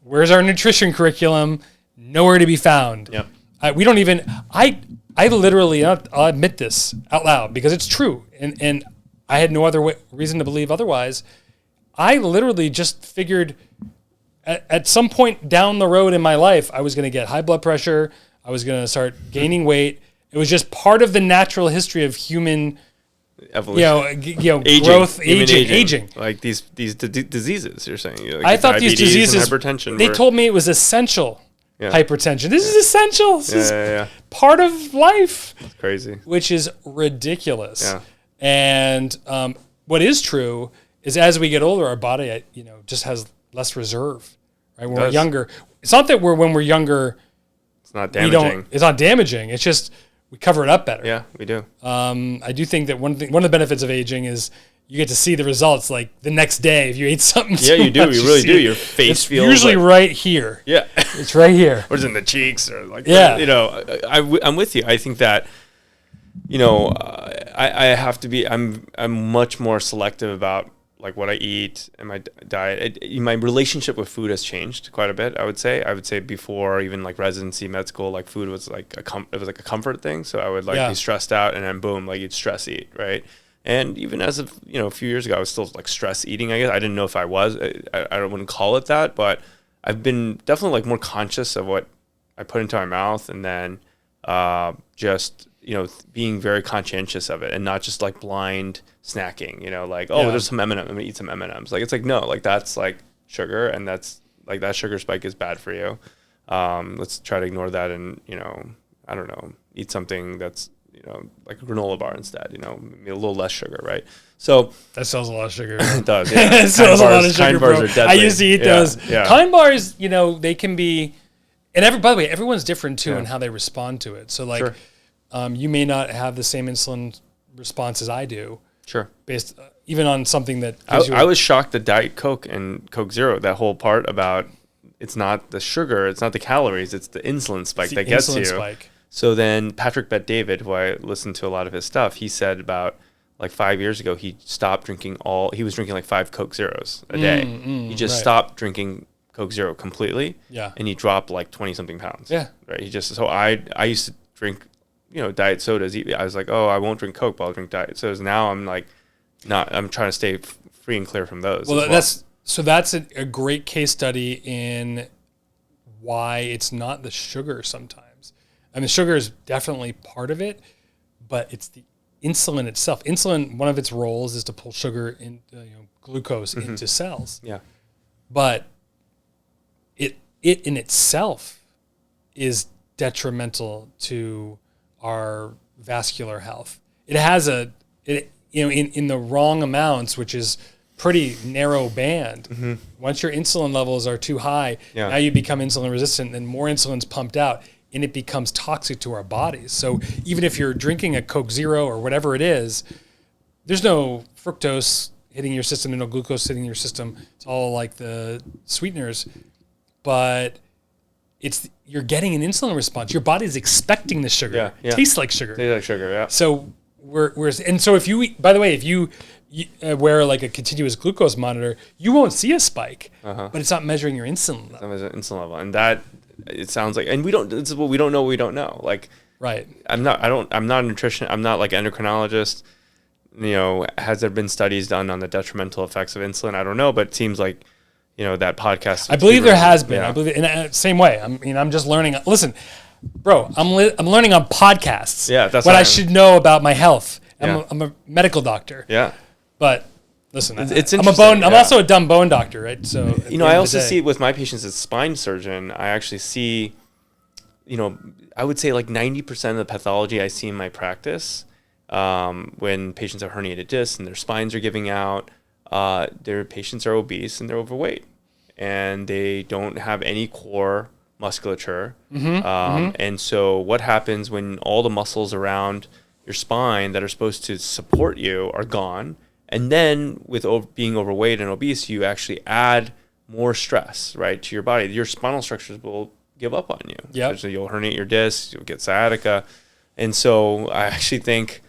where's our nutrition curriculum? Nowhere to be found. Yep. We don't even, I literally, I'll admit this out loud because it's true. And I had no other reason to believe otherwise. I literally just figured at some point down the road in my life, I was going to get high blood pressure. I was going to start gaining weight. It was just part of the natural history of human evolution, aging, growth, aging. Like these diseases, you're saying. Like I thought these diseases, hypertension. They told me it was essential. Yeah. Hypertension. This is essential. This is part of life. It's crazy. Which is ridiculous. Yeah. And what is true is as we get older, our body, just has less reserve. Right? When we're younger, it's not that when we're younger, it's not damaging. It's not damaging. It's just we cover it up better. Yeah, we do. I do think that one of the benefits of aging is you get to see the results like the next day if you ate something. Yeah, you do. You really do. Your face feels usually right here. Yeah, it's right here. Or it's in the cheeks, or like I'm with you. I think that I have to be. I'm much more selective about like what I eat and my diet. My relationship with food has changed quite a bit. I would say before even like residency, med school, like food was like it was like a comfort thing. So I would be stressed out and then boom, like you'd stress eat, right? And even as of a few years ago, I was still like stress eating. I guess I didn't know if I was. I wouldn't call it that, but I've been definitely like more conscious of what I put into my mouth, and then just being very conscientious of it, and not just like blind snacking. There's some M&M. I'm gonna eat some M&Ms. Like it's like no, like that's like sugar, and that's like that sugar spike is bad for you. Let's try to ignore that, and I don't know, eat something that's like a granola bar instead, maybe a little less sugar, right? So that sells a lot of sugar. It does, yeah. It sells a lot of sugar, Kind bars are deadly. I used to eat those. Yeah. Kind bars, they can be, and by the way, everyone's different too in how they respond to it. So like, you may not have the same insulin response as I do. Sure. Based even on something that I was shocked that Diet Coke and Coke Zero, that whole part about it's not the sugar, it's not the calories, it's the insulin spike that gets you. Spike. So then Patrick Bet-David, who I listened to a lot of his stuff, he said about like 5 years ago, he stopped drinking he was drinking like 5 Coke Zeros a day. He just stopped drinking Coke Zero completely. Yeah. And he dropped like 20 something pounds. Yeah. Right. So I used to drink, diet sodas. I was like, oh, I won't drink Coke, but I'll drink diet sodas. Now I'm like, I'm trying to stay free and clear from those. Well, that's a great case study in why it's not the sugar sometimes. I mean, sugar is definitely part of it, but it's the insulin itself. Insulin, one of its roles is to pull sugar in, glucose into cells. Yeah. But it in itself is detrimental to our vascular health. It has in the wrong amounts, which is pretty narrow band. Once your insulin levels are too high, now you become insulin resistant, and more insulin's pumped out, and it becomes toxic to our bodies. So even if you're drinking a Coke Zero or whatever it is, there's no fructose hitting your system, no glucose hitting your system. It's all like the sweeteners, but you're getting an insulin response. Your body's expecting the sugar. It tastes like sugar. Tastes like sugar, yeah. So so if you eat, by the way, if you wear like a continuous glucose monitor, you won't see a spike, but it's not measuring your insulin level. It's not measuring insulin level, and that it sounds like, and this is what we don't know. We don't know. Like, right. I'm not a nutrition. I'm not like endocrinologist. Has there been studies done on the detrimental effects of insulin? I don't know, but it seems like, that podcast. I believe there has been. I believe in the same way. I'm just learning. Listen, bro, I'm learning on podcasts. Yeah, that's what I should know about my health. I'm a medical doctor. Yeah. But listen, it's I'm I'm also a dumb bone doctor, right? So I also see with my patients as a spine surgeon, I actually see, I would say like 90% of the pathology I see in my practice, when patients have herniated discs and their spines are giving out, their patients are obese and they're overweight, and they don't have any core musculature. And so what happens when all the muscles around your spine that are supposed to support you are gone? And then with being overweight and obese, you actually add more stress, right, to your body. Your spinal structures will give up on you. Yeah. So you'll herniate your discs, you'll get sciatica. And so I actually think,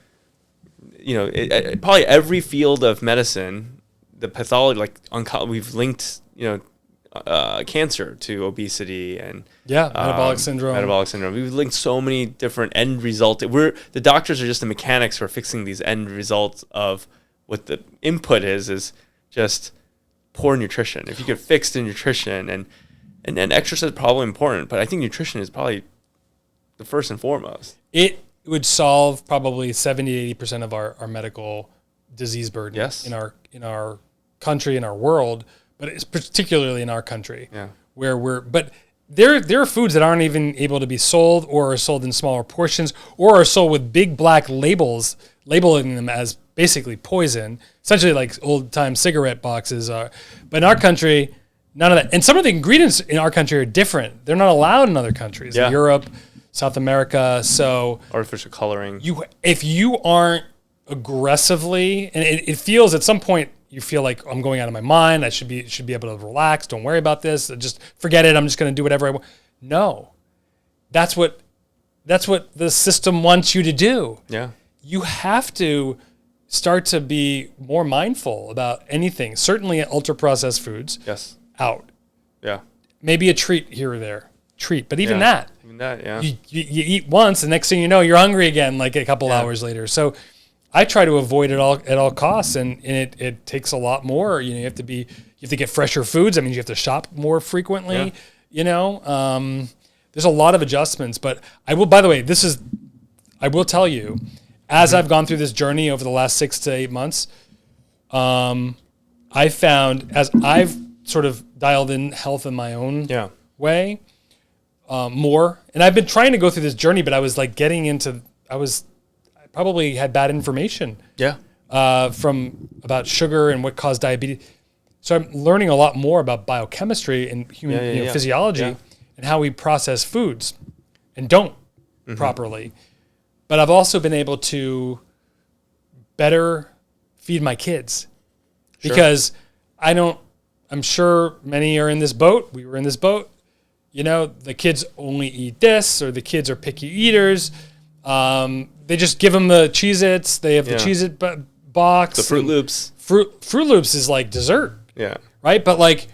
probably every field of medicine, the pathology, like we've linked, cancer to obesity and metabolic syndrome. We've linked so many different end results. The doctors are just the mechanics for fixing these end results of what the input is just poor nutrition. If you could fix the nutrition and exercise is probably important, but I think nutrition is probably the first and foremost. It would solve probably 70 to 80% of our medical disease burden in our country, in our world, but it's particularly in our country but there are foods that aren't even able to be sold, or are sold in smaller portions, or are sold with big black labels labeling them as basically poison, essentially like old time cigarette boxes are. But in our country, none of that. And some of the ingredients in our country are different. They're not allowed in other countries, in Europe, South America. So artificial coloring. If you aren't aggressively, and it feels at some point, you feel like I'm going out of my mind. I should be able to relax. Don't worry about this. Just forget it. I'm just going to do whatever I want. No, that's what the system wants you to do. Yeah, you have to start to be more mindful about anything. Certainly, ultra processed foods. Yes. Out. Yeah. Maybe a treat here or there. But even that. Even that. Yeah. You eat once, the next thing you know, you're hungry again. Like a couple hours later. So I try to avoid it at all costs, and it takes a lot more. You have to get fresher foods. I mean, you have to shop more frequently. Yeah. There's a lot of adjustments, but I will. By the way, I will tell you, as I've gone through this journey over the last 6 to 8 months, I found, as I've sort of dialed in health in my own way, more, and I've been trying to go through this journey, but I was like I probably had bad information. Yeah. About sugar and what caused diabetes. So I'm learning a lot more about biochemistry and human physiology and how we process foods and don't properly. But I've also been able to better feed my kids because I'm sure many are in this boat. We were in this boat. The kids only eat this, or the kids are picky eaters. They just give them the Cheez-Its. They have the Cheez-It box. The Fruit Loops. Fruit Loops is like dessert. Yeah. Right? But like,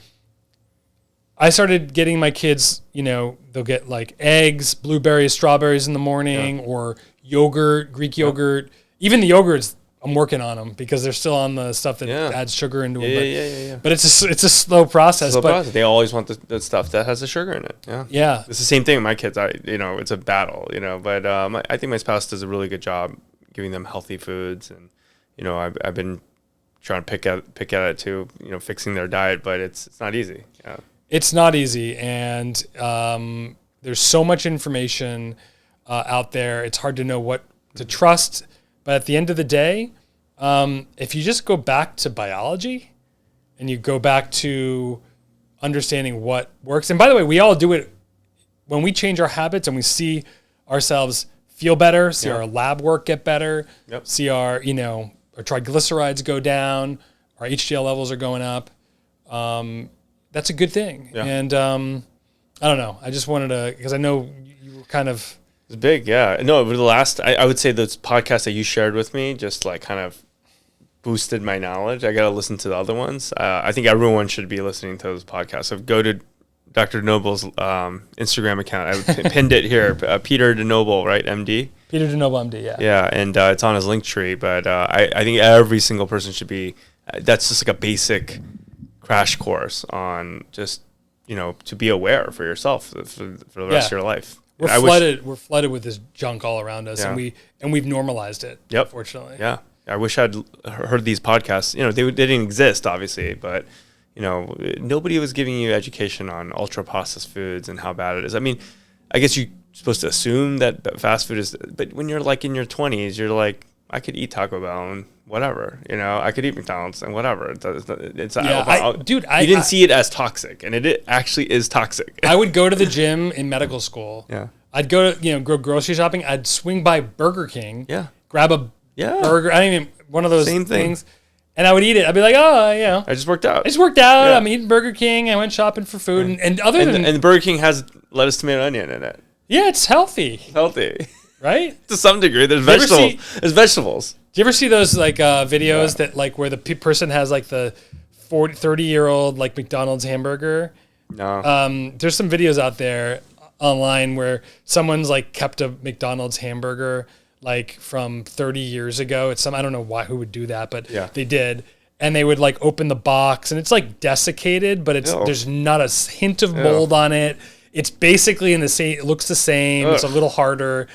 I started getting my kids, they'll get like eggs, blueberries, strawberries in the morning, or yogurt, Greek yogurt. Even the yogurts, I'm working on them because they're still on the stuff that adds sugar into them. Yeah. But it's a slow process. They always want the stuff that has the sugar in it. Yeah. Yeah. It's the same thing with my kids. It's a battle, but I think my spouse does a really good job giving them healthy foods, and I've been trying to pick at it too, fixing their diet, but it's not easy. Yeah. It's not easy, and there's so much information out there. It's hard to know what to trust. But at the end of the day, if you just go back to biology and you go back to understanding what works, and by the way, we all do it when we change our habits and we see ourselves feel better, see our lab work get better, see our triglycerides go down, our HDL levels are going up. That's a good thing. Yeah. And I don't know. I just wanted to, because I know you were kind of... It's big, yeah. No, over the last, I would say those podcasts that you shared with me just like kind of boosted my knowledge. I got to listen to the other ones. I think everyone should be listening to those podcasts. So go to Dr. DeNoble's Instagram account. I pinned it here. Peter DeNoble, right? MD? Peter DeNoble, MD, yeah. Yeah, and it's on his link tree. But I think every single person should be, that's just like a basic crash course on just, to be aware for yourself for the rest of your life. We're flooded with this junk all around us, and we've normalized it. Yep. Unfortunately. Yeah. I wish I'd heard these podcasts. They didn't exist, obviously, but nobody was giving you education on ultra processed foods and how bad it is. I mean, I guess you're supposed to assume that fast food is, but when you're like in your 20s, you're like, I could eat Taco Bell and whatever, I could eat McDonald's and whatever. You didn't see it as toxic, and it actually is toxic. I would go to the gym in medical school. Yeah. I'd go to, go grocery shopping. I'd swing by Burger King. Yeah. Grab a burger. I don't even, one of those Same things. And I would eat it. I'd be like, I just worked out. Yeah. I'm eating Burger King. I went shopping for food. And Burger King has lettuce, tomato, onion in it. Yeah, it's healthy. Healthy. Right? To some degree. There's vegetables. There's vegetables. Do you ever see those videos that where the person has the 30-year-old McDonald's hamburger? No. There's some videos out there online where someone's kept a McDonald's hamburger from 30 years ago. I don't know who would do that, but they did. And they would open the box, and it's desiccated, but there's not a hint of mold on it. It's basically in the same. It looks the same. It's a little harder.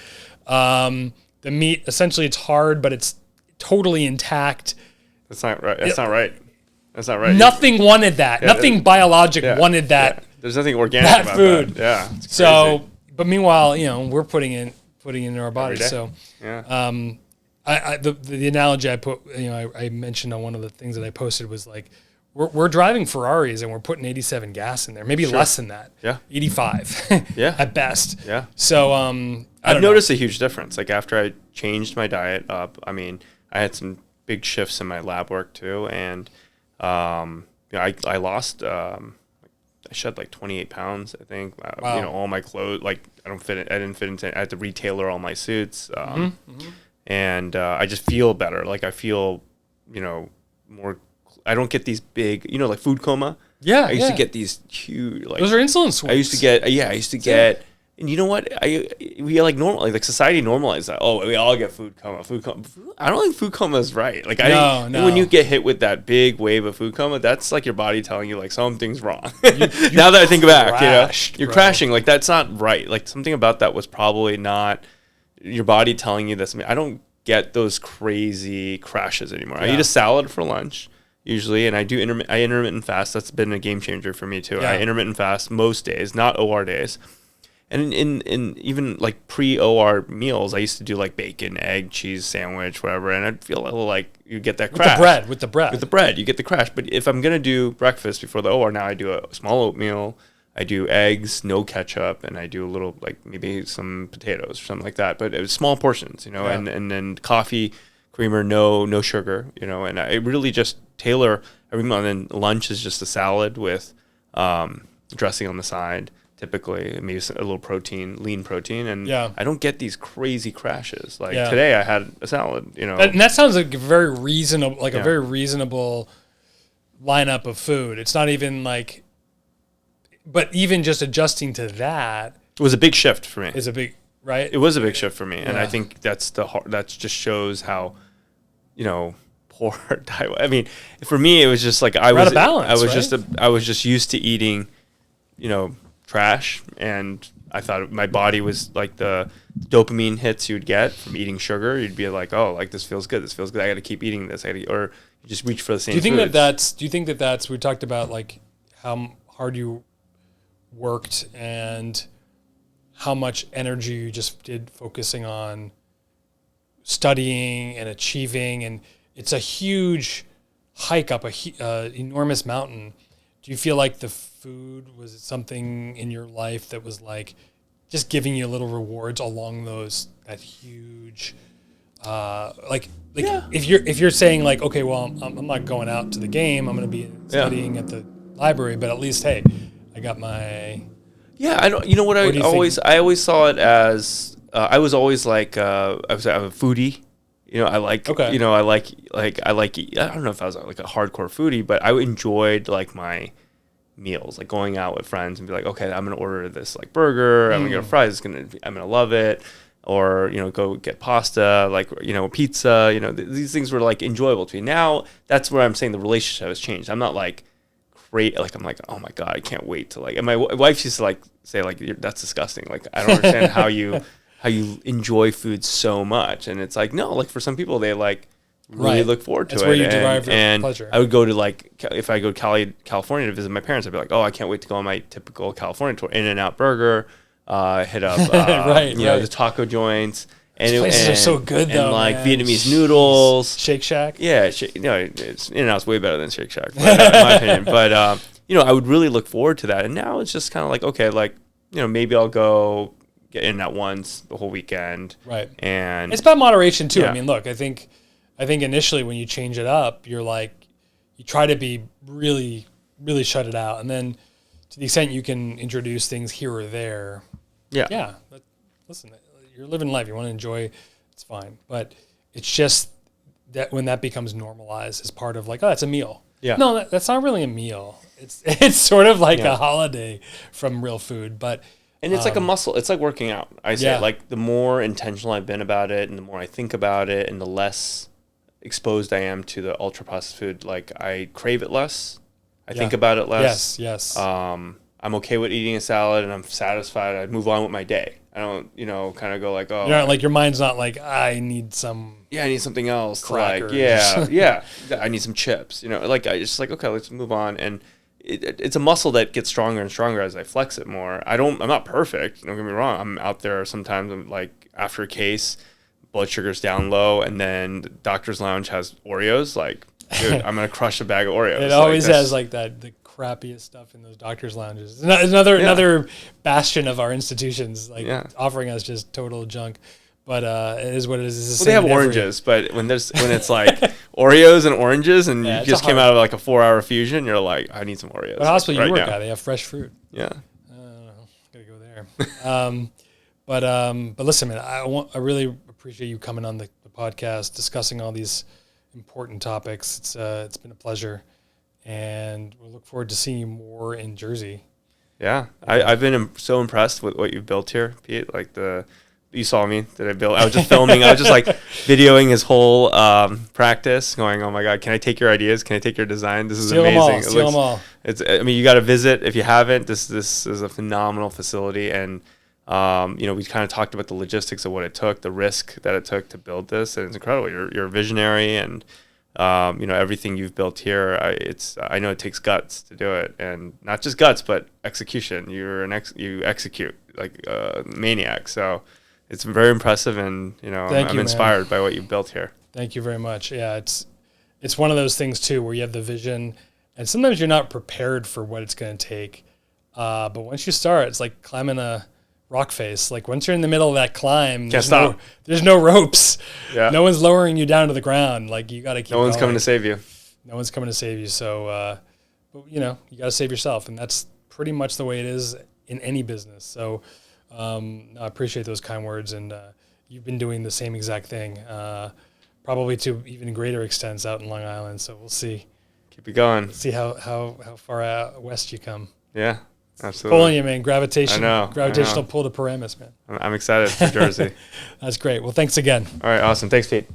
The meat, essentially, it's hard, but it's totally intact. That's not right. That's not right. Nothing wanted that. Nothing biologic wanted that. Yeah. There's nothing organic about food. That. Yeah. So, but meanwhile, we're putting it in our bodies. So, yeah. The analogy I put, I mentioned on one of the things that I posted was we're driving Ferraris and we're putting 87 gas in there, maybe less than that. Yeah. 85. Yeah. At best. Yeah. So, I've noticed a huge difference. After I changed my diet up, I had some big shifts in my lab work too, and I lost. I shed 28 pounds, I think. Wow. All my clothes, I didn't fit into. I had to retailer all my suits, and I just feel better. I feel, more. I don't get these big, food coma. Yeah, I used to get these huge. Those are insulin swings. I used to get. And you know what? We normally society normalized that. Oh, we all get food coma. I don't think food coma is right. No. When you get hit with that big wave of food coma, that's your body telling you something's wrong. Now that I think back, you're crashing. That's not right. Something about that was probably not your body telling you this. I don't get those crazy crashes anymore. Yeah. I eat a salad for lunch usually, and I do intermittent fast. That's been a game changer for me too. Yeah. I intermittent fast most days, not OR days. And in even pre-OR meals, I used to do bacon, egg, cheese sandwich, whatever, and I'd feel a little you get that crash. With the bread, you get the crash. But if I'm gonna do breakfast before the OR, now I do a small oatmeal, I do eggs, no ketchup, and I do a little maybe some potatoes or something like that. But it was small portions, and then coffee, creamer, no sugar, and I really just tailor every meal. And then lunch is just a salad with dressing on the side. Typically, maybe a little protein, lean protein, and I don't get these crazy crashes. Today, I had a salad. And that sounds like a very reasonable, a very reasonable lineup of food. It's not even but even just adjusting to that, it was a big shift for me. Right? It was a big shift for me, and I think that just shows how, poor diet. For me, it was just I was out of balance. I was just used to eating, trash, and I thought my body was the dopamine hits you'd get from eating sugar. You'd be this feels good. This feels good. I got to keep eating this. Or you just reach for the same. Do you think that that's? We talked about how hard you worked and how much energy you just did focusing on studying and achieving, and it's a huge hike up a enormous mountain. Do you feel like the food was something in your life that was like just giving you little rewards along that huge if you're saying like, okay, well, I'm not going out to the game, I'm going to be studying at the library, but at least, hey, I got my I don't. You know what? I always saw it as I was always like I'm a foodie. I like. Okay. I like. I don't know if I was like a hardcore foodie, but I enjoyed like my meals, like going out with friends and be like, okay, I'm gonna order this like burger. I'm gonna get fries. I'm gonna love it. Or go get pasta, like pizza. These things were like enjoyable to me. Now that's where I'm saying the relationship has changed. I'm not like great. Like I'm like, oh my god, I can't wait to like. And my wife used to like say like, that's disgusting. Like I don't understand how you enjoy food so much. And it's like, no, like for some people they like really look forward to it. That's where you derive your pleasure. I would go to like, if I go to California to visit my parents, I'd be like, oh, I can't wait to go on my typical California tour. In-N-Out Burger, hit up the taco joints. And these places are so good though. And like Vietnamese noodles. Shake Shack? Yeah, In-N-Out's way better than Shake Shack, in my opinion. But I would really look forward to that. And now it's just kind of like, okay, like, maybe I'll go get In-N-Out once the whole weekend. Right. And it's about moderation too. I mean, look, I think initially when you change it up, you're like, you try to be really, really shut it out. And then to the extent you can introduce things here or there. Yeah. Yeah. But listen, you're living life. You want to enjoy, it's fine. But it's just that when that becomes normalized as part of like, oh, that's a meal. Yeah. No, that's not really a meal. It's sort of like a holiday from real food. And it's like a muscle. It's like working out. I say like the more intentional I've been about it and the more I think about it and the less exposed I am to the ultra processed food, like I crave it less. I think about it less. Yes. I'm okay with eating a salad and I'm satisfied. I move on with my day. I don't, kind of go like, oh. You're not like, your mind's not like, I need some. Yeah, I need something else. Crackers. Like, I need some chips. Like I just like, okay, let's move on. And it's a muscle that gets stronger and stronger as I flex it more. I'm not perfect. Don't get me wrong. I'm out there sometimes. I'm like after a case, blood sugar's down low, and then the doctor's lounge has Oreos. Like, dude, I'm gonna crush a bag of Oreos. It always has like the crappiest stuff in those doctor's lounges. Another bastion of our institutions, like offering us just total junk. But it is what it is. Well, they have oranges, but when it's like Oreos and oranges, and you just came out of like a 4-hour fusion, you're like, I need some Oreos. But hospital you work at, they have fresh fruit. Yeah, I don't know, gotta go there. But listen, man, I really appreciate you coming on the podcast, discussing all these important topics. It's been a pleasure, and we look forward to seeing you more in Jersey. Yeah, I've been so impressed with what you've built here, Pete. Like you saw me that I built. I was just filming. I was just like videoing his whole practice, going, "Oh my god, can I take your ideas? Can I take your design? This is amazing." Steal them all. I mean, you got to visit if you haven't. This is a phenomenal facility, and we kind of talked about the logistics of what it took, the risk that it took to build this, and it's incredible. You're a visionary, and everything you've built here. I know it takes guts to do it, and not just guts, but execution. You execute like a maniac. So. It's very impressive, and I'm inspired by what you've built here. Thank you very much. Yeah, it's one of those things too where you have the vision, and sometimes you're not prepared for what it's going to take. But once you start, it's like climbing a rock face. Like once you're in the middle of that climb, there's no ropes. Yeah. No one's lowering you down to the ground. Like you got to keep. No one's coming to save you. No one's coming to save you. So, but you got to save yourself, and that's pretty much the way it is in any business. So. I appreciate those kind words, and you've been doing the same exact thing, probably to even greater extents out in Long Island. So we'll see. Keep it going. See how far out west you come. Yeah, absolutely. Pulling you, man. Gravitational I know. pull to Paramus, man. I'm excited for Jersey. That's great. Well, thanks again. All right, awesome. Thanks, Pete.